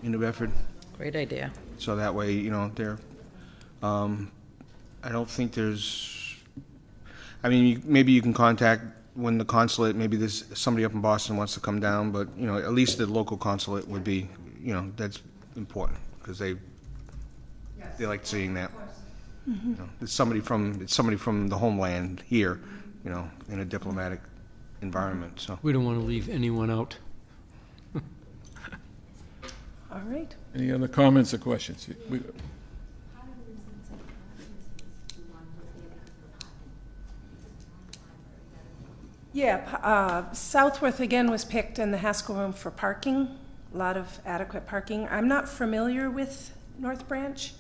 in New Bedford, Great idea. so that way, they're, I don't think there's, maybe you can contact when the consulate, maybe there's somebody up in Boston wants to come down, but, you know, at least the local consulate would be, you know, that's important, because they like seeing that. You know, it's somebody from the homeland here, you know, in a diplomatic environment, so. We don't want to leave anyone out. All right. Any other comments or questions? Yeah, Southworth again was picked in the Haskell Room for parking, a lot of adequate parking. I'm not familiar with North Branch.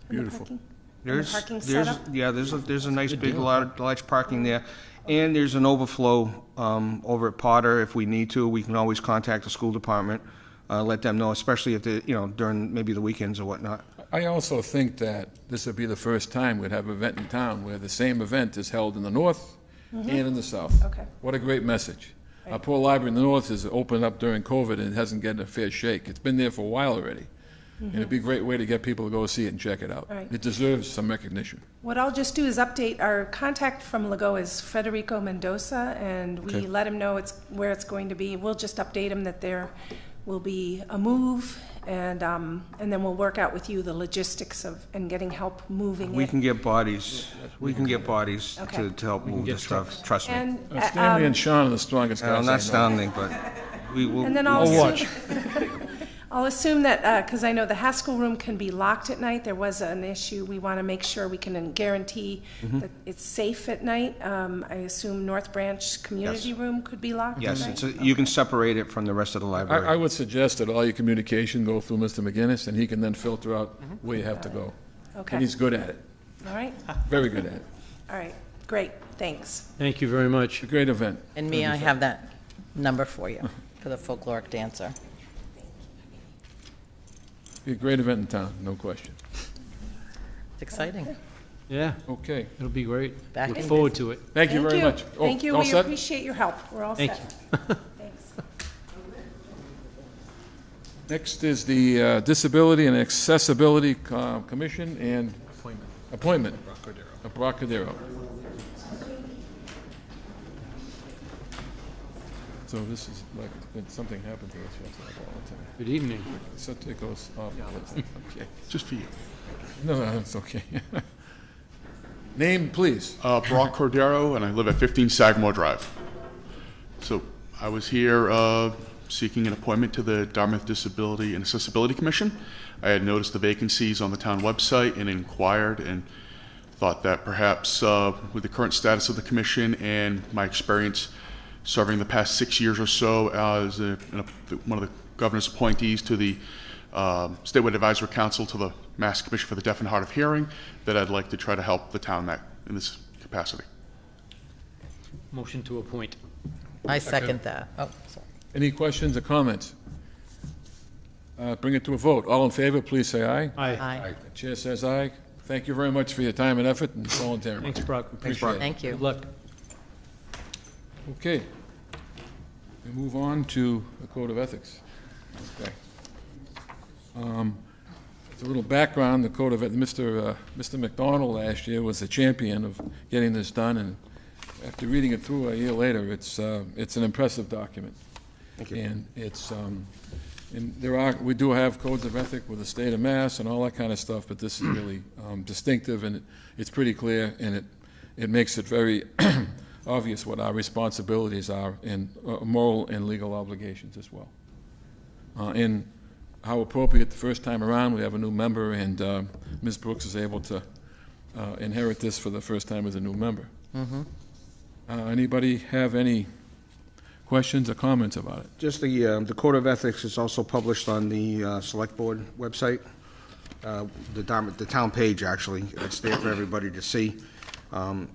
and the Beautiful. parking- and the parking setup. There's a nice big large parking there, and there's an overflow over at Potter. If we need to, we can always contact the school department, let them know, especially if they, you know, during maybe the weekends or whatnot. I also think that this would be the first time we'd have an event in town where the same event is held in the north and in the south. Okay. What a great message. Our poor library in the north is opened up during COVID and it hasn't gotten a fair shake. It's been there for a while already. And it'd be a great way to get people to go see it and check it out. Right. It deserves some recognition. What I'll just do is update, our contact from Lago is Federico Mendoza, and we Okay. let him know where it's going to be. We'll just update him that there will be a move, and then we'll work out with you the logistics and getting help moving We it. can get bodies, Okay. to help move the stuff, trust me. And, Stanley and Sean are the strongest guys I I'm know. not sounding, but we will. and then I'll assume that, because I know the Haskell Room can be locked at night. There was an issue. We want to make sure we can guarantee that it's safe at night. I assume North Branch Community Room could be locked at Yes, night? you can separate it from the rest of the library. I would suggest that all your communication go through Mr. McGinnis, and he can then filter out where you have to go. Okay. And he's good at it, All right, very good at it. all right, great, thanks. Thank you very much. A great event. And me, I have that number for you, for the folkloric dancer. Be a great event in town, no question. It's exciting. Yeah, Okay, it'll be great. Back Look in forward to it. thank you very much. Oh, Thank you, all we set? appreciate your help. We're all Thank set. Thanks. Next is the Disability and Accessibility Commission and appointment. Bracadero. So this is like, when something happened to us, you have to have all the time. Good evening. So it goes off. Okay. Just for you. No, it's okay. Name, please. Brock Cordero, and I live at 15 Sagamore Drive. So I was here seeking an appointment to the Dartmouth Disability and Accessibility Commission. I had noticed the vacancies on the town website and inquired and thought that perhaps with the current status of the commission and my experience serving the past 6 years or so as one of the governor's appointees to the Statewide Advisory Council to the Mass Commission for the Deaf and Hard of Hearing, that I'd like to try to help the town in this capacity. Motion to appoint. I second that. Oh, sorry. Any questions or comments? Bring it to a vote. All in favor, please say aye. Aye. Aye. The chair says aye. Thank you very much for your time and effort and volunteering. Thanks, Brock. Appreciate it. Thank you. Good luck. Okay. We move on to the Code of Ethics. Okay. As a little background, the Code of Mr. McDonald last year was the champion of getting this done, and after reading it through a year later, it's an impressive document. Thank you. And it's and we do have codes of ethic with the state of Mass and all that kind of stuff, but this is really distinctive, and it's pretty clear, and it makes it very obvious what our responsibilities are in moral and legal obligations as well. And how appropriate the first time around, we have a new member, and Ms. Brooks is able to inherit this for the first time as a new member. Anybody have any questions or comments about it? Just the Code of Ethics is also published on the Select Board website, the town page, actually. It's there for everybody to see. And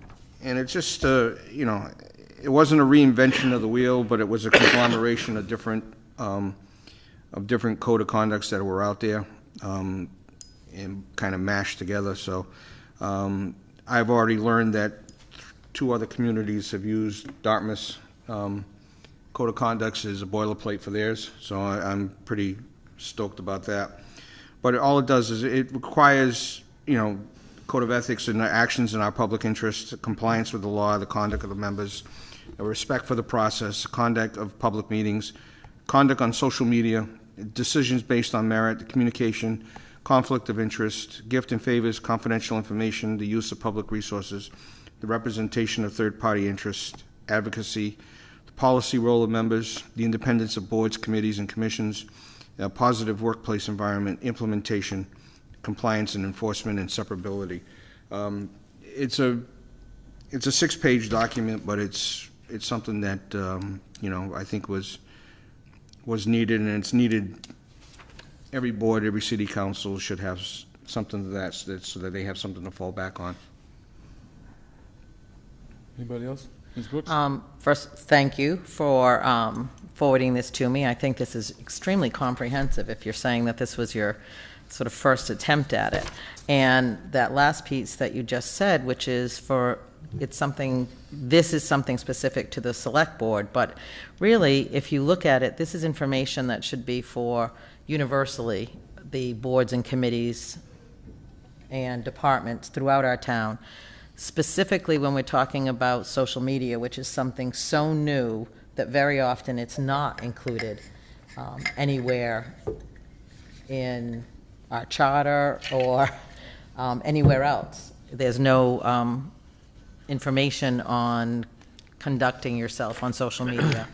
it's just, you know, it wasn't a reinvention of the wheel, but it was a conglomeration of different code of conducts that were out there, and kind of mashed together. So I've already learned that 2 other communities have used Dartmouth's Code of Conducts as a boilerplate for theirs, so I'm pretty stoked about that. But all it does is it requires, you know, code of ethics and actions in our public interest, compliance with the law, the conduct of the members, a respect for the process, conduct of public meetings, conduct on social media, decisions based on merit, communication, conflict of interest, gift and favors, confidential information, the use of public resources, the representation of third-party interests, advocacy, the policy role of members, the independence of boards, committees, and commissions, a positive workplace environment, implementation, compliance and enforcement, and separability. It's a 6-page document, but it's something that I think was needed, and it's needed. Every board, every city council should have something to that, so that they have something to fall back on. Anybody else? Ms. Brooks? First, thank you for forwarding this to me. I think this is extremely comprehensive if you're saying that this was your sort of first attempt at it. And that last piece that you just said, which is this is something specific to the select board, but really, if you look at it, this is information that should be for universally the boards and committees and departments throughout our town. Specifically when we're talking about social media, which is something so new that very often it's not included anywhere in our charter or anywhere else. There's no information on conducting yourself on social media.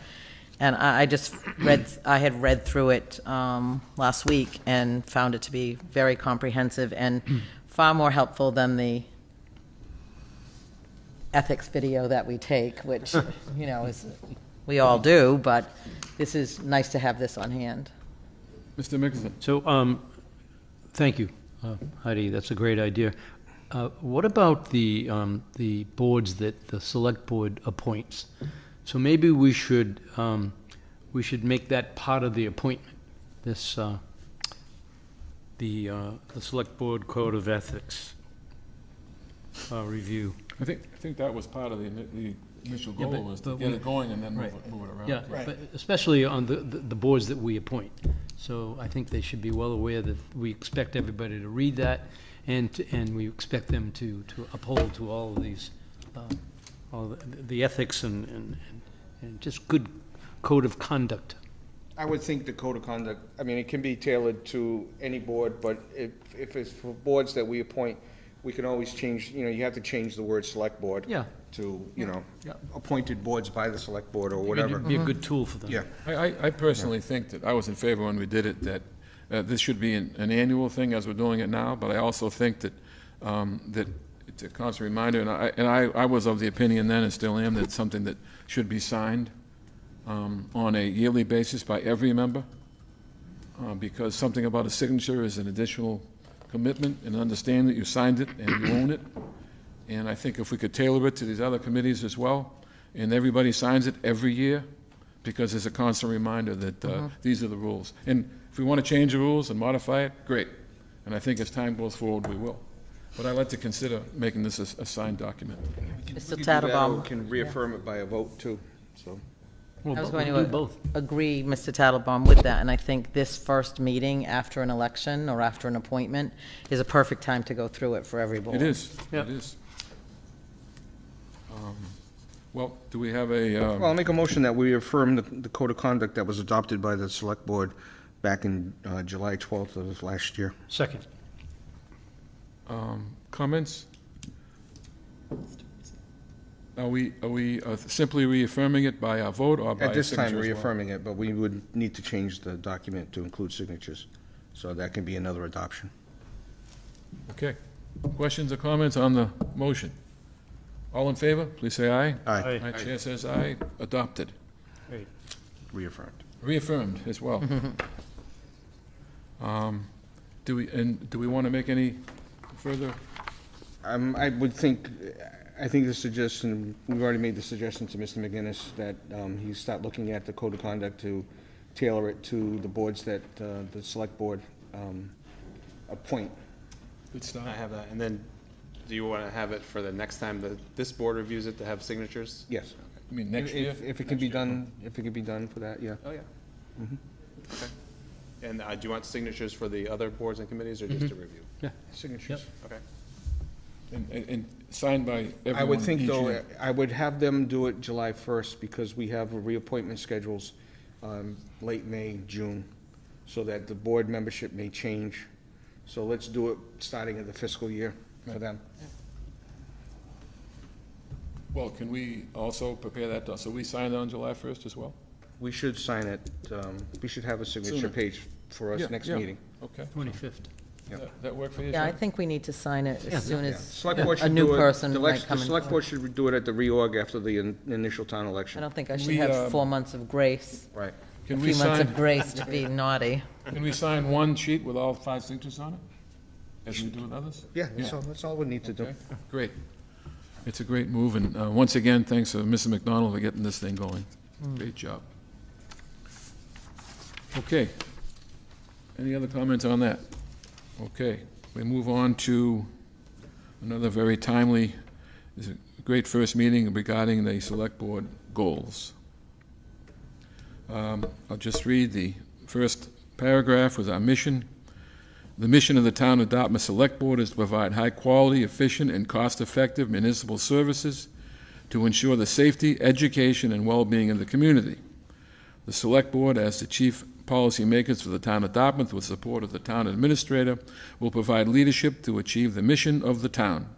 And I had read through it last week and found it to be very comprehensive and far more helpful than the ethics video that we take, which, is, we all do, but this is nice to have this on hand. Mr. Mickelson? So, thank you, Heidi, that's a great idea. What about the boards that the select board appoints? So maybe we should make that part of the appointment, this, the select board code of ethics review. I think that was part of the initial goal, was to get it going and then move it around. Yeah, but especially on the boards that we appoint. So I think they should be well aware that we expect everybody to read that, and we expect them to uphold to all of these, all the ethics and just good code of conduct. I would think the code of conduct, it can be tailored to any board, but if it's for boards that we appoint, we can always change, you have to change the word select board. Yeah. To, appointed boards by the select board or whatever. Be a good tool for them. Yeah. I personally think that, I was in favor when we did it, that this should be an annual thing as we're doing it now, but I also think that that it's a constant reminder, and I was of the opinion then, and still am, that it's something that should be signed on a yearly basis by every member, because something about a signature is an additional commitment, and understand that you signed it and you own it. And I think if we could tailor it to these other committees as well, and everybody signs it every year, because it's a constant reminder that these are the rules. And if we want to change the rules and modify it, great. And I think as time goes forward, we will. But I'd like to consider making this a signed document. Mr. We can do that, or Tattlebaum. we can reaffirm it by a vote too, so. Well, I was we'll going do to both. agree, Mr. Tattlebaum, with that, and I think this first meeting after an election or after an appointment is a perfect time to go through it for every board. It is, Yep. it is. Well, do we have a, Well, I'll make a motion that we affirm the code of conduct that was adopted by the select board back in July 12th of last year. Second. comments? Are we simply reaffirming it by a vote or by At a this time, signature as well? reaffirming it, but we would need to change the document to include signatures, so that can be another adoption. Okay. Questions or comments on the motion? All in favor, please say aye. Aye. Aye. Chair says aye. Adopted. Great. Reaffirmed. Reaffirmed as well. Do we want to make any further? I think the suggestion, we've already made the suggestion to Mr. McGinnis that he start looking at the code of conduct to tailor it to the boards that the select board appoint. Good start. I have that. And then, do you want to have it for the next time that this board reviews it to have signatures? Yes. I mean, next year? If it can be done, if it can be done for that, yeah. Oh, yeah. Okay. And do you want signatures for the other boards and committees, or just to review? Signatures. Okay. And signed by everyone I would think, each though, year. I would have them do it July 1st, because we have reappointment schedules late May, June, so that the board membership may change. So let's do it starting of the fiscal year for them. Well, can we also prepare that, so we sign on July 1st as well? We should sign it, we should have a signature Sooner. page for us Yeah, next yeah. meeting. Okay. 25th. That work for you, Yeah, I Sean? think we need to sign it as soon Yeah. as Select board a should new do it- person the might elec- come The in. select board should do it at the reorg after the initial town I election. don't think I should We, have 4 months of grace, Right. a Can we few months sign, of grace to be naughty. can we sign one sheet with all 5 signatures on it, as we do with others? Yeah, that's all we need to do. Okay, great. It's a great move, and once again, thanks to Mrs. McDonald for getting this thing going. Great job. Okay. Any other comments on that? Okay, we move on to another very timely, is a great first meeting regarding the select board goals. I'll just read the first paragraph with our mission. The mission of the Town of Dartmouth Select Board is to provide high-quality, efficient, and cost-effective municipal services to ensure the safety, education, and well-being of the community. The Select Board, as the chief policymakers for the Town of Dartmouth, with support of the Town Administrator, will provide leadership to achieve the mission of the town.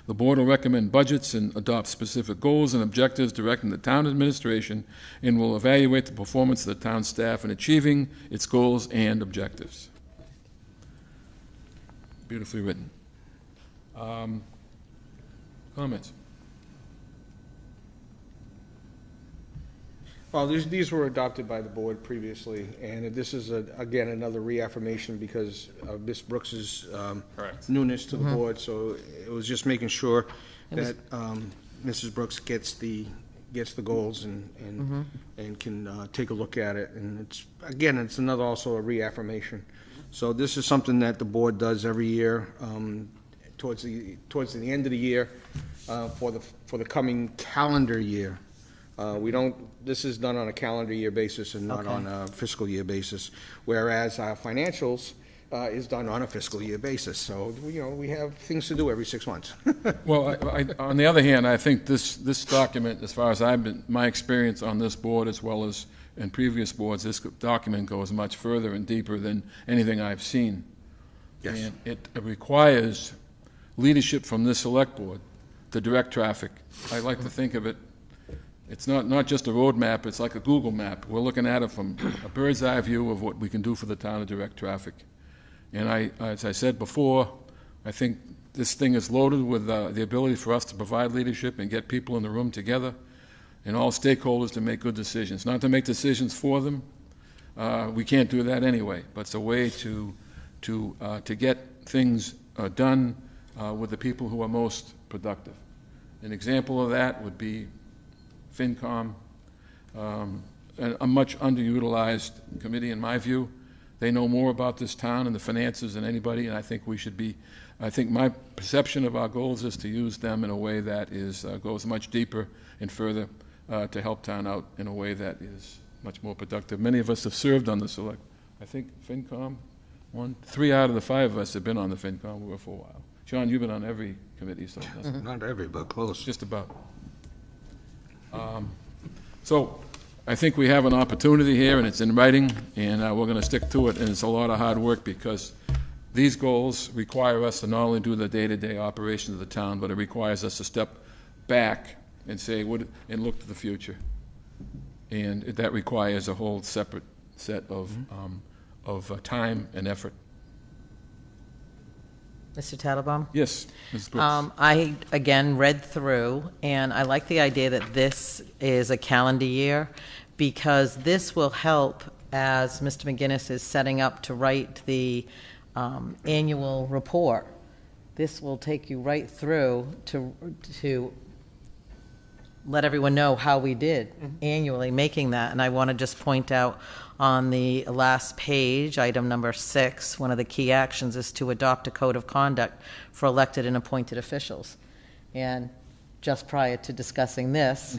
The Board will recommend budgets and adopt specific goals and objectives directing the Town Administration, and will evaluate the performance of the town staff in achieving its goals and objectives. Beautifully written. Comments? Well, these were adopted by the board previously, and this is, again, another reaffirmation because of Ms. Brooks's Correct. newness to the board, so it was just making sure It was- that Mrs. Brooks gets the goals and can take a look at it, and it's another also a reaffirmation. So this is something that the board does every year, towards the end of the year, for the coming calendar year. This is done on a calendar year basis and not Okay. on a fiscal year basis, whereas our financials is done on a fiscal year basis. So, we have things to do every 6 months. Well, on the other hand, I think this document, as far as my experience on this board, as well as in previous boards, this document goes much further and deeper than anything I've seen. Yes. And it requires leadership from this select board to direct traffic. I like to think of it, it's not just a road map, it's like a Google map. We're looking at it from a bird's eye view of what we can do for the town to direct traffic. And as I said before, I think this thing is loaded with the ability for us to provide leadership and get people in the room together and all stakeholders to make good decisions. Not to make decisions for them, we can't do that anyway, but it's a way to get things done with the people who are most productive. An example of that would be FinCom, a much underutilized committee in my view. They know more about this town and the finances than anybody, and I think my perception of our goals is to use them in a way that goes much deeper and further to help town out in a way that is much more productive. Many of us have served on the select. I think FinCom, 3 out of the 5 of us have been on the FinCom board for a while. John, you've been on every committee, so that's Not every, but close. just about. So I think we have an opportunity here, and it's in writing, and we're going to stick to it, and it's a lot of hard work because these goals require us to not only do the day-to-day operations of the town, but it requires us to step back and say, and look to the future. And that requires a whole separate set of time and effort. Mr. Tattlebaum? Yes, Ms. Brooks. I, again, read through, and I like the idea that this is a calendar year, because this will help as Mr. McGinnis is setting up to write the annual report. This will take you right through to let everyone know how we did annually making that. And I want to just point out on the last page, item number 6, one of the key actions is to adopt a code of conduct for elected and appointed officials. And just prior to discussing this,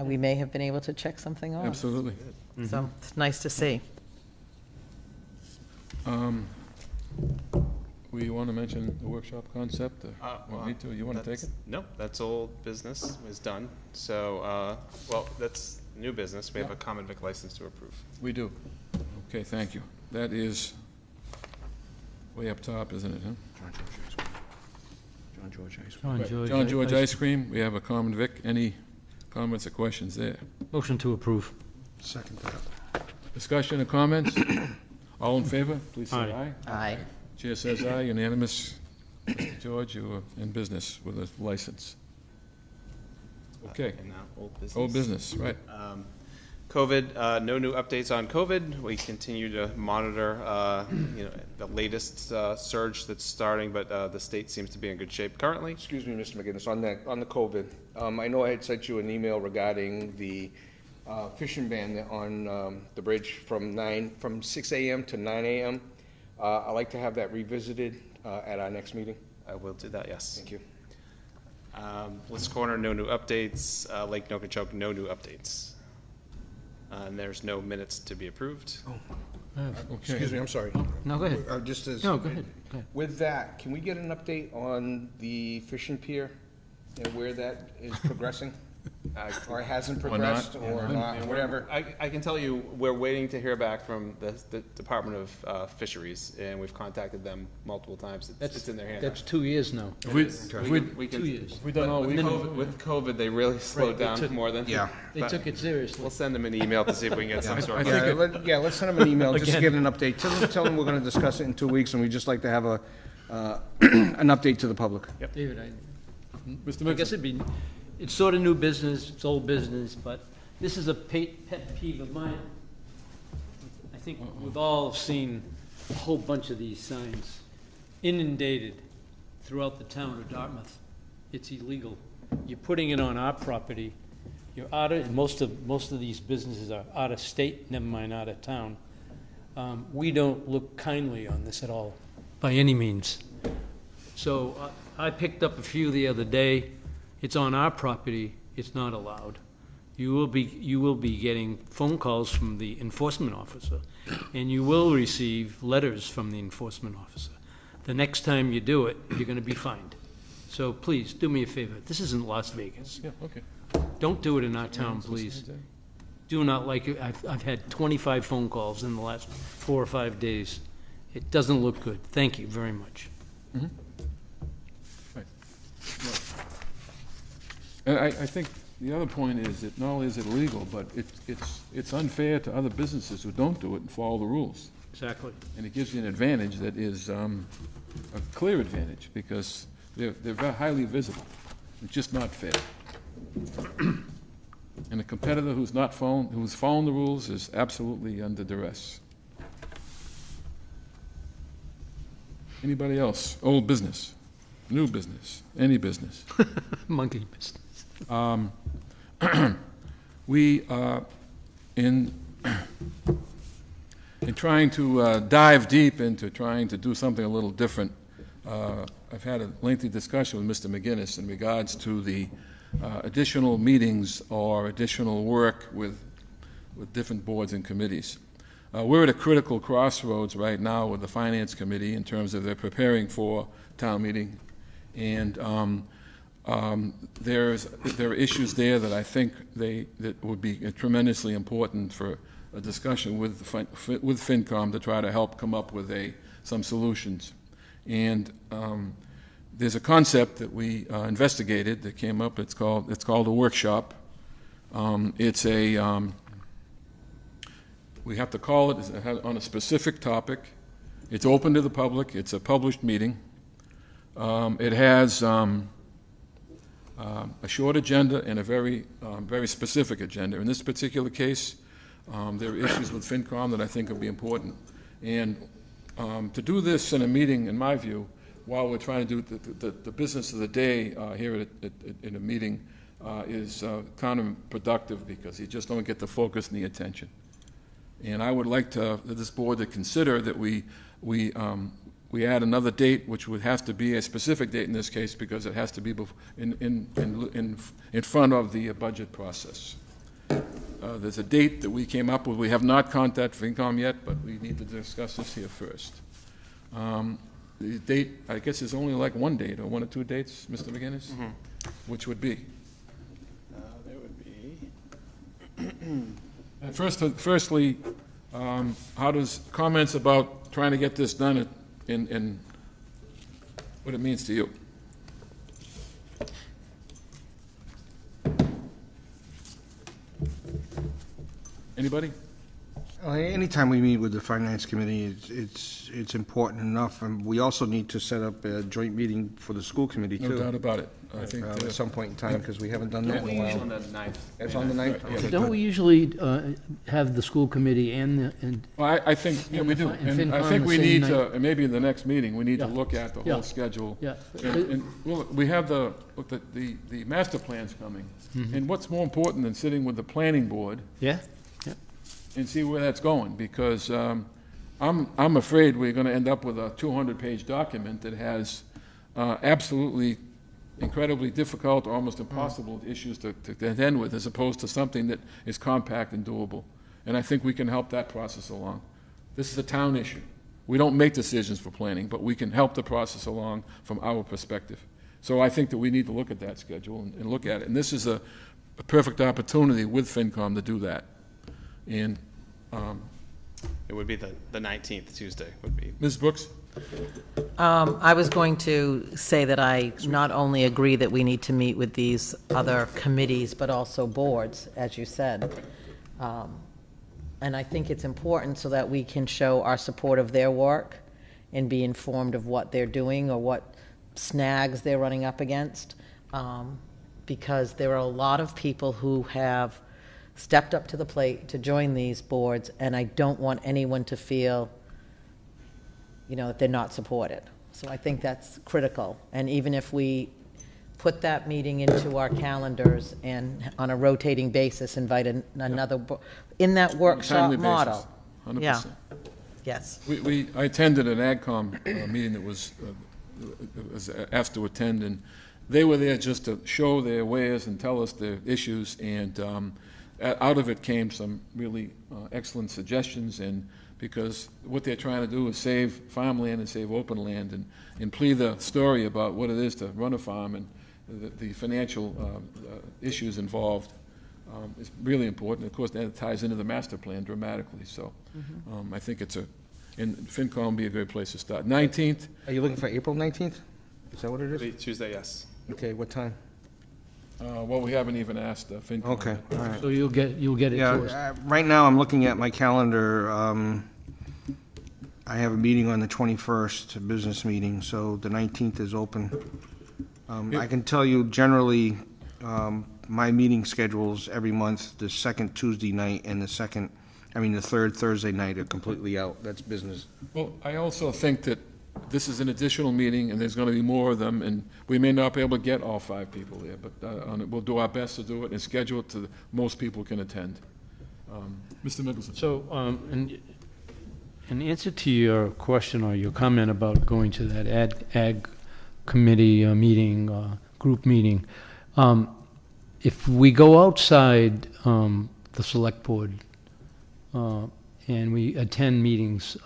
we may have been able to check something off. Absolutely. So it's nice to see. we want to mention the workshop concept? Want me to? You want to take it? No, that's old business, is done. So, well, that's new business. We have a common vic license to approve. We do. Okay, thank you. That is way up top, isn't it, huh? John George Ice Cream. John George Ice Cream, we have a common vic. Any comments or questions there? Motion to approve. Second that. Discussion or comments? All in favor, please say Aye. aye. Aye. Chair says aye, unanimous. Mr. George, you are in business with a license. Okay, And now, old business. old business, right. COVID, no new updates on COVID. We continue to monitor, the latest surge that's starting, but the state seems to be in good shape currently. Excuse me, Mr. McGinnis, on the COVID, I know I had sent you an email regarding the fishing ban on the bridge from 6 a.m. to 9 a.m. I'd like to have that revisited at our next meeting. I will do that, yes. Thank you. Bliss Corner, no new updates. Lake Nokichoke, no new updates. And there's no minutes to be approved. Excuse me, I'm sorry. No, go ahead. Just as. No, go ahead. Go ahead. With that, can we get an update on the fishing pier and where that is progressing? Or hasn't progressed, or not, whatever? I can tell you, we're waiting to hear back from the Department of Fisheries, and we've contacted them multiple times. It's in their hands. That's 2 years now. We 2 years. We done all we can. With COVID, they really slowed down more than. Yeah. They took it seriously. We'll send them an email to see if we can get some sort of. Let's send them an email, just to get an update. Tell them we're gonna discuss it in 2 weeks, and we'd just like to have an update to the public. David, Mr. I guess Mixon. it's sort of new business, it's old business, but this is a pet peeve of mine. I think we've all seen a whole bunch of these signs inundated throughout the town of Dartmouth. It's illegal. You're putting it on our property. You're out of, most of these businesses are out of state, never mind out of town. We don't look kindly on this at all, by any means. So I picked up a few the other day. It's on our property, it's not allowed. You will be getting phone calls from the enforcement officer, and you will receive letters from the enforcement officer. The next time you do it, you're gonna be fined. So please, do me a favor, this isn't Las Vegas. Yeah, okay. Don't do it in our town, please. Do not like it. I've had 25 phone calls in the last 4 or 5 days. It doesn't look good. Thank you very much. Mhm. Right. And I think the other point is that not only is it illegal, but it's unfair to other businesses who don't do it and follow the rules. Exactly. And it gives you an advantage that is a clear advantage, because they're very highly visible. It's just not fair. And a competitor who's following the rules is absolutely under duress. Anybody else? Old business, new business, any business? Monkey business. We, in trying to dive deep into trying to do something a little different, I've had a lengthy discussion with Mr. McGinnis in regards to the additional meetings or additional work with different boards and committees. We're at a critical crossroads right now with the Finance Committee in terms of they're preparing for town meeting, and there are issues there that I think that would be tremendously important for a discussion with FinCom to try to help come up with some solutions. And there's a concept that we investigated that came up. It's called a workshop. We have to call it on a specific topic. It's open to the public. It's a published meeting. It has a short agenda and a very specific agenda. In this particular case, there are issues with FinCom that I think will be important. And to do this in a meeting, in my view, while we're trying to do the business of the day here in a meeting, is counterproductive, because you just don't get the focus and the attention. And I would like this board to consider that we add another date, which would have to be a specific date in this case, because it has to be in front of the budget process. There's a date that we came up with. We have not contacted FinCom yet, but we need to discuss this here first. the date, I guess there's only like one date, or one or two dates, Mr. McGinnis? Which would be? There would be. And firstly, how does, comments about trying to get this done in what it means to you? Anybody? Anytime we meet with the Finance Committee, it's important enough, and we also need to set up a joint meeting for the school committee, too. No doubt about it. I think At some point in time, because we haven't done that in a while. On the 9th. It's on the 9th? Okay, Don't good. we usually have the school committee and Well, I think, yeah, we do. And And I FinCom think the we same need night. to, and maybe in the next meeting, we need to Yeah. look at the Yeah. whole schedule. Yeah. And, well, we have the master plan's coming. And what's more important than sitting with the planning board Yeah? and see where that's going? Because I'm afraid we're gonna end up with a 200-page document that has absolutely incredibly difficult, almost impossible issues to contend with, as opposed to something that is compact and doable. And I think we can help that process along. This is a town issue. We don't make decisions for planning, but we can help the process along from our perspective. So I think that we need to look at that schedule and look at it. And this is a perfect opportunity with FinCom to do that. And It would be the 19th, Tuesday, would be. Ms. Brooks? I was going to say that I not only agree that we need to meet with these other committees, but also boards, as you said. And I think it's important so that we can show our support of their work and be informed of what they're doing or what snags they're running up against. Because there are a lot of people who have stepped up to the plate to join these boards, and I don't want anyone to feel that they're not supported. So I think that's critical. And even if we put that meeting into our calendars and on a rotating basis, invite another, in that workshop Timely basis, model. 100%. Yeah. Yes. I attended an AgCom meeting that was asked to attend, and they were there just to show their wares and tell us their issues, and out of it came some really excellent suggestions, and because what they're trying to do is save farmland and save open land, and plead the story about what it is to run a farm and the financial issues involved is really important. Of course, that ties into the master plan dramatically, so I think and FinCom would be a great place to start. 19th? Are you looking for April 19th? Is that what it It'd is? be Tuesday, yes. Okay, what time? Well, we haven't even asked FinCom. Okay, all right. So you'll get it to us. Yeah, right now, I'm looking at my calendar. I have a meeting on the 21st, a business meeting, so the 19th is open. I can tell you generally, my meeting schedules every month, the second Tuesday night and the third Thursday night are completely out. That's business. Well, I also think that this is an additional meeting, and there's going to be more of them, and we may not be able to get all 5 people there, but we'll do our best to do it and schedule it so that most people can attend. Mr. Mickelson? So, in answer to your question or your comment about going to that ag committee meeting, group meeting, if we go outside the select board and we attend meetings,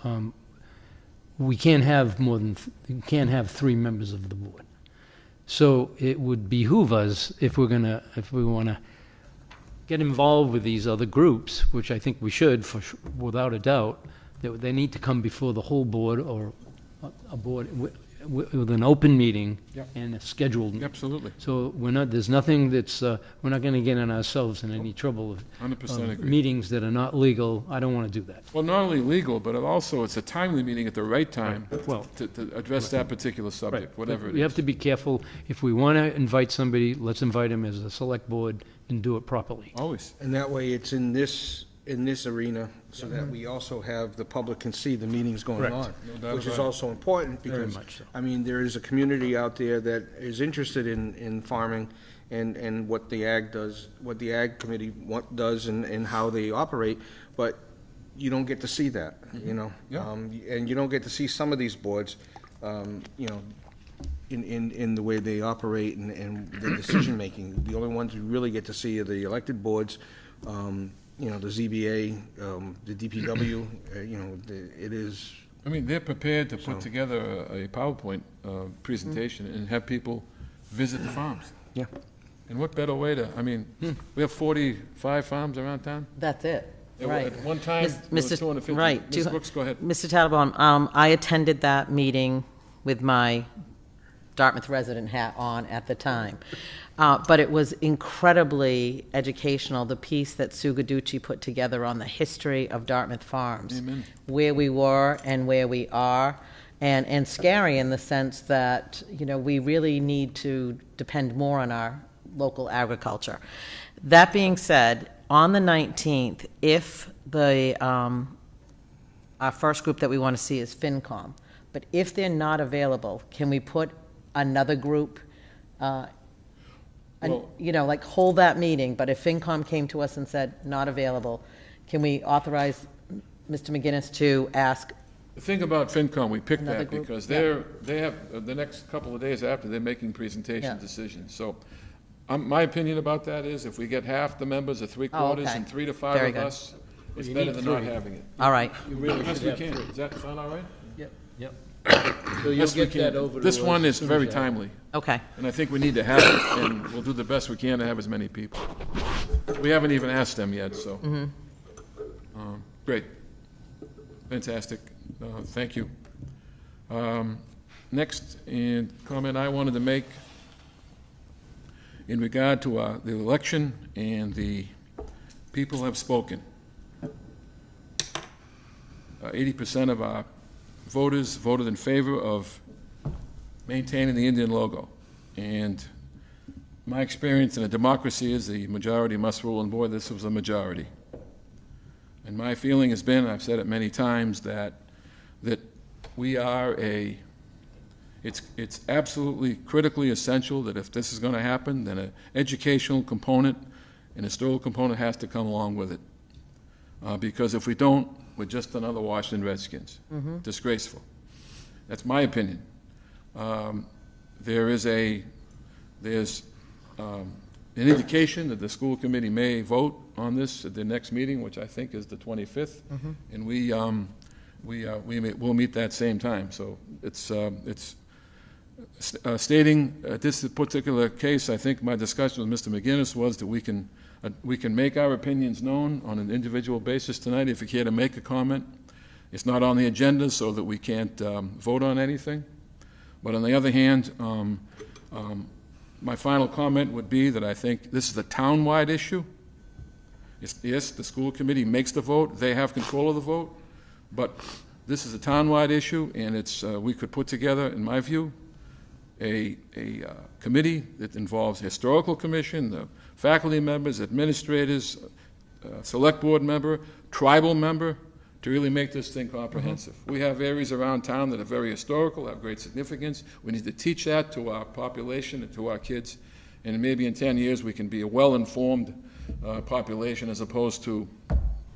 we can't have you can't have 3 members of the board. So it would behoove us if we want to get involved with these other groups, which I think we should, without a doubt, that they need to come before the whole board or a board with an open meeting and a scheduled meeting. Absolutely. So there's nothing that's, we're not going to get in ourselves in any trouble of 100% agree. meetings that are not legal. I don't want to do that. Well, not only legal, but also it's a timely meeting at the right time Well, to address that particular subject, whatever it we have is. to be careful. If we want to invite somebody, let's invite them as a select board and do it properly. Always. And that way, it's in this arena, so that we also have, the public can see the meetings going Correct. on. No doubt Which is about it. also important, Very because, much so. there is a community out there that is interested in farming and what the ag does, what the ag committee does and how they operate, but you don't get to see that, Yeah. And you don't get to see some of these boards, in the way they operate and the decision-making. The only ones you really get to see are the elected boards, the ZBA, the DPW, it is I mean, they're prepared to put together a PowerPoint presentation and have people visit the farms. Yeah. And what better way to, I mean, we have 45 farms around town? That's it, At right. At one time, there was 250. Right. Ms. Brooks, go ahead. Mr. Tattelbaum, I attended that meeting with my Dartmouth resident hat on at the time. But it was incredibly educational, the piece that Sue Guiducci put together on the history of Dartmouth farms. Amen. Where we were and where we are, and scary in the sense that, you know, we really need to depend more on our local agriculture. That being said, on the 19th, if the, our first group that we want to see is FinCom, but if they're not available, can we put another group, you know, like hold that meeting, but if FinCom came to us and said, not available, can we authorize Mr. McGinnis to ask? The thing about FinCom, we picked Another that group? because Yeah. they have, the next couple of days after, they're making presentation Yeah. decisions. So my opinion about that is if we get half the members or three-quarters okay. and 3 to 5 Very of good. us, it's You better need than not 3. having it. All right, You really Yes, should we have can. 3. Does that sound all right? Yep, yep. So you'll Yes, we get that can. over to This us one as is soon very as timely, okay. and I think we need to have it, and we'll do the best we can to have as many people. We haven't even asked them yet, so. Great. Fantastic. Thank you. Next, and comment I wanted to make in regard to the election, and the people have spoken. 80% of our voters voted in favor of maintaining the Indian logo. And my experience in a democracy is the majority must rule, and boy, this was a majority. And my feeling has been, I've said it many times, that we are it's absolutely critically essential that if this is going to happen, then an educational component, an historical component has to come along with it. Because if we don't, we're just another Washington Redskins. Disgraceful. That's my opinion. There's an indication that the school committee may vote on this at the next meeting, which I think is the 25th, and we'll meet that same time. So it's stating this particular case. I think my discussion with Mr. McGinnis was that we can make our opinions known on an individual basis tonight. If you care to make a comment, it's not on the agenda, so that we can't vote on anything. But on the other hand, my final comment would be that I think this is a town-wide issue. Yes, the school committee makes the vote, they have control of the vote, but this is a town-wide issue, and it's we could put together, in my view, a committee that involves historical commission, the faculty members, administrators, select board member, tribal member, to really make this thing comprehensive. We have areas around town that are very historical, have great significance. We need to teach that to our population and to our kids, and maybe in 10 years we can be a well-informed population, as opposed to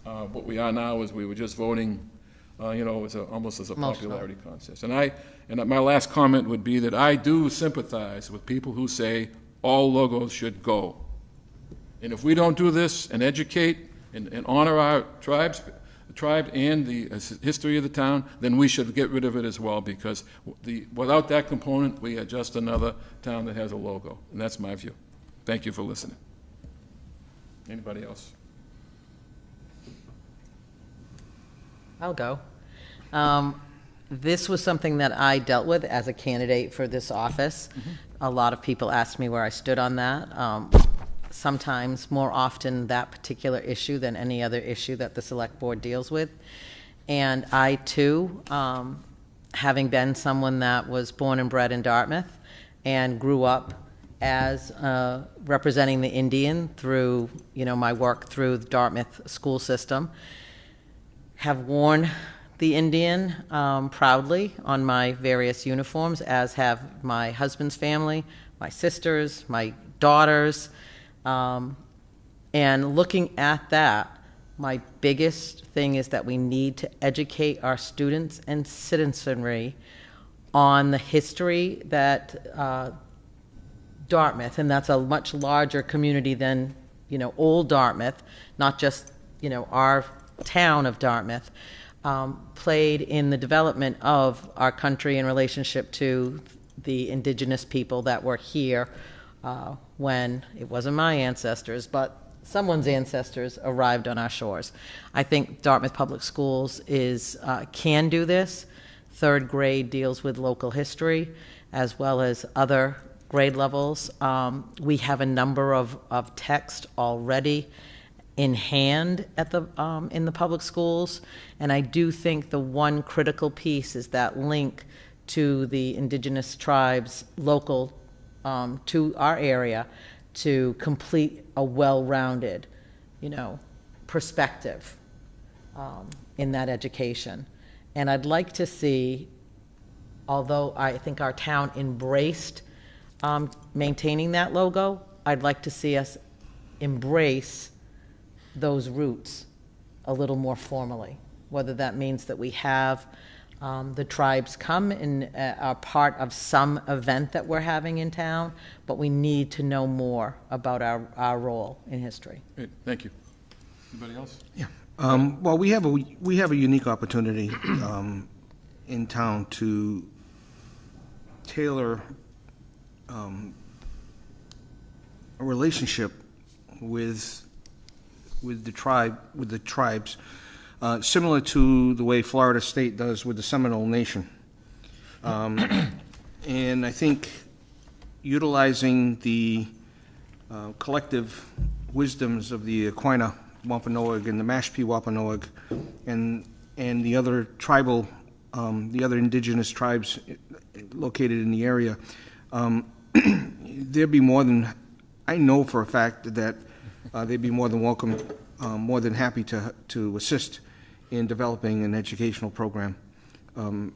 what we are now, is we were just voting, almost as a popularity contest. And my last comment would be that I do sympathize with people who say all logos should go. And if we don't do this and educate and honor our tribe and the history of the town, then we should get rid of it as well, because without that component, we are just another town that has a logo. And that's my view. Thank you for listening. Anybody else? I'll go. This was something that I dealt with as a candidate for this office. A lot of people asked me where I stood on that. Sometimes, more often, that particular issue than any other issue that the select board deals with. And I, too, having been someone that was born and bred in Dartmouth and grew up as representing the Indian through, my work through the Dartmouth school system, have worn the Indian proudly on my various uniforms, as have my husband's family, my sisters, my daughters. And looking at that, my biggest thing is that we need to educate our students and citizenry on the history that Dartmouth, and that's a much larger community than, old Dartmouth, not just, our town of Dartmouth, played in the development of our country in relationship to the indigenous people that were here when it wasn't my ancestors, but someone's ancestors arrived on our shores. I think Dartmouth Public Schools can do this. Third grade deals with local history as well as other grade levels. We have a number of text already in hand at in the public schools, and I do think the one critical piece is that link to the indigenous tribes local to our area to complete a well-rounded, perspective in that education. And I'd like to see, although I think our town embraced maintaining that logo, I'd like to see us embrace those roots a little more formally, whether that means that we have the tribes come and are part of some event that we're having in town, but we need to know more about our role in history. Great, thank you. Anybody else? Yeah. Well, we have a unique opportunity in town to tailor a relationship with the tribes, similar to the way Florida State does with the Seminole Nation. And I think utilizing the collective wisdoms of the Aquinnah Wampanoag and the Mashpee Wampanoag and the other tribal, the other indigenous tribes located in the area, there'd be more than, I know for a fact that they'd be more than welcome, more than happy to assist in developing an educational program. I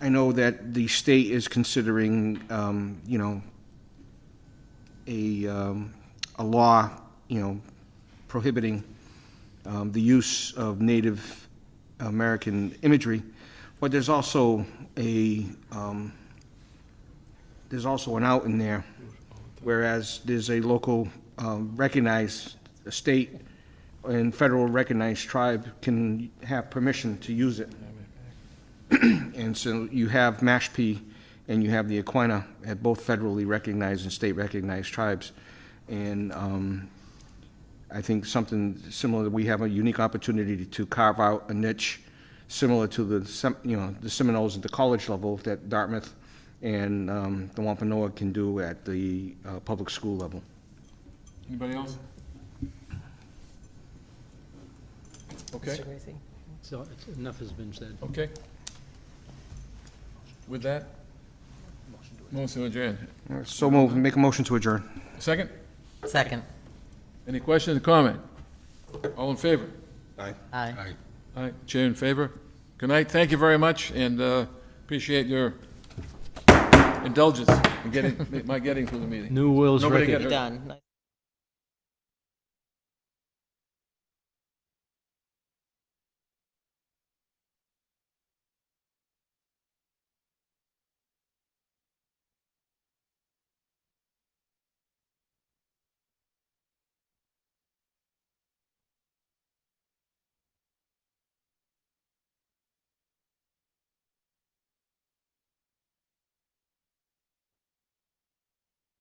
know that the state is considering, a law, prohibiting the use of Native American imagery, but there's also an out in there, whereas there's a local recognized state and federal recognized tribe can have permission to use it. And so you have Mashpee and you have the Aquinnah at both federally recognized and state recognized tribes. And I think something similar, we have a unique opportunity to carve out a niche similar to the Seminoles at the college level that Dartmouth and the Wampanoag can do at the public school level. Anybody else? Okay, Mr. Gracie? So enough has been said. okay. With that, motion to adjourn. So move, make a motion to adjourn. Second? Second. Any questions or comment? All in favor? Aye. Aye. Aye, chair in favor. Good night, thank you very much, and appreciate your indulgence in my getting through the meeting. New Will's Nobody record. get hurt. Done.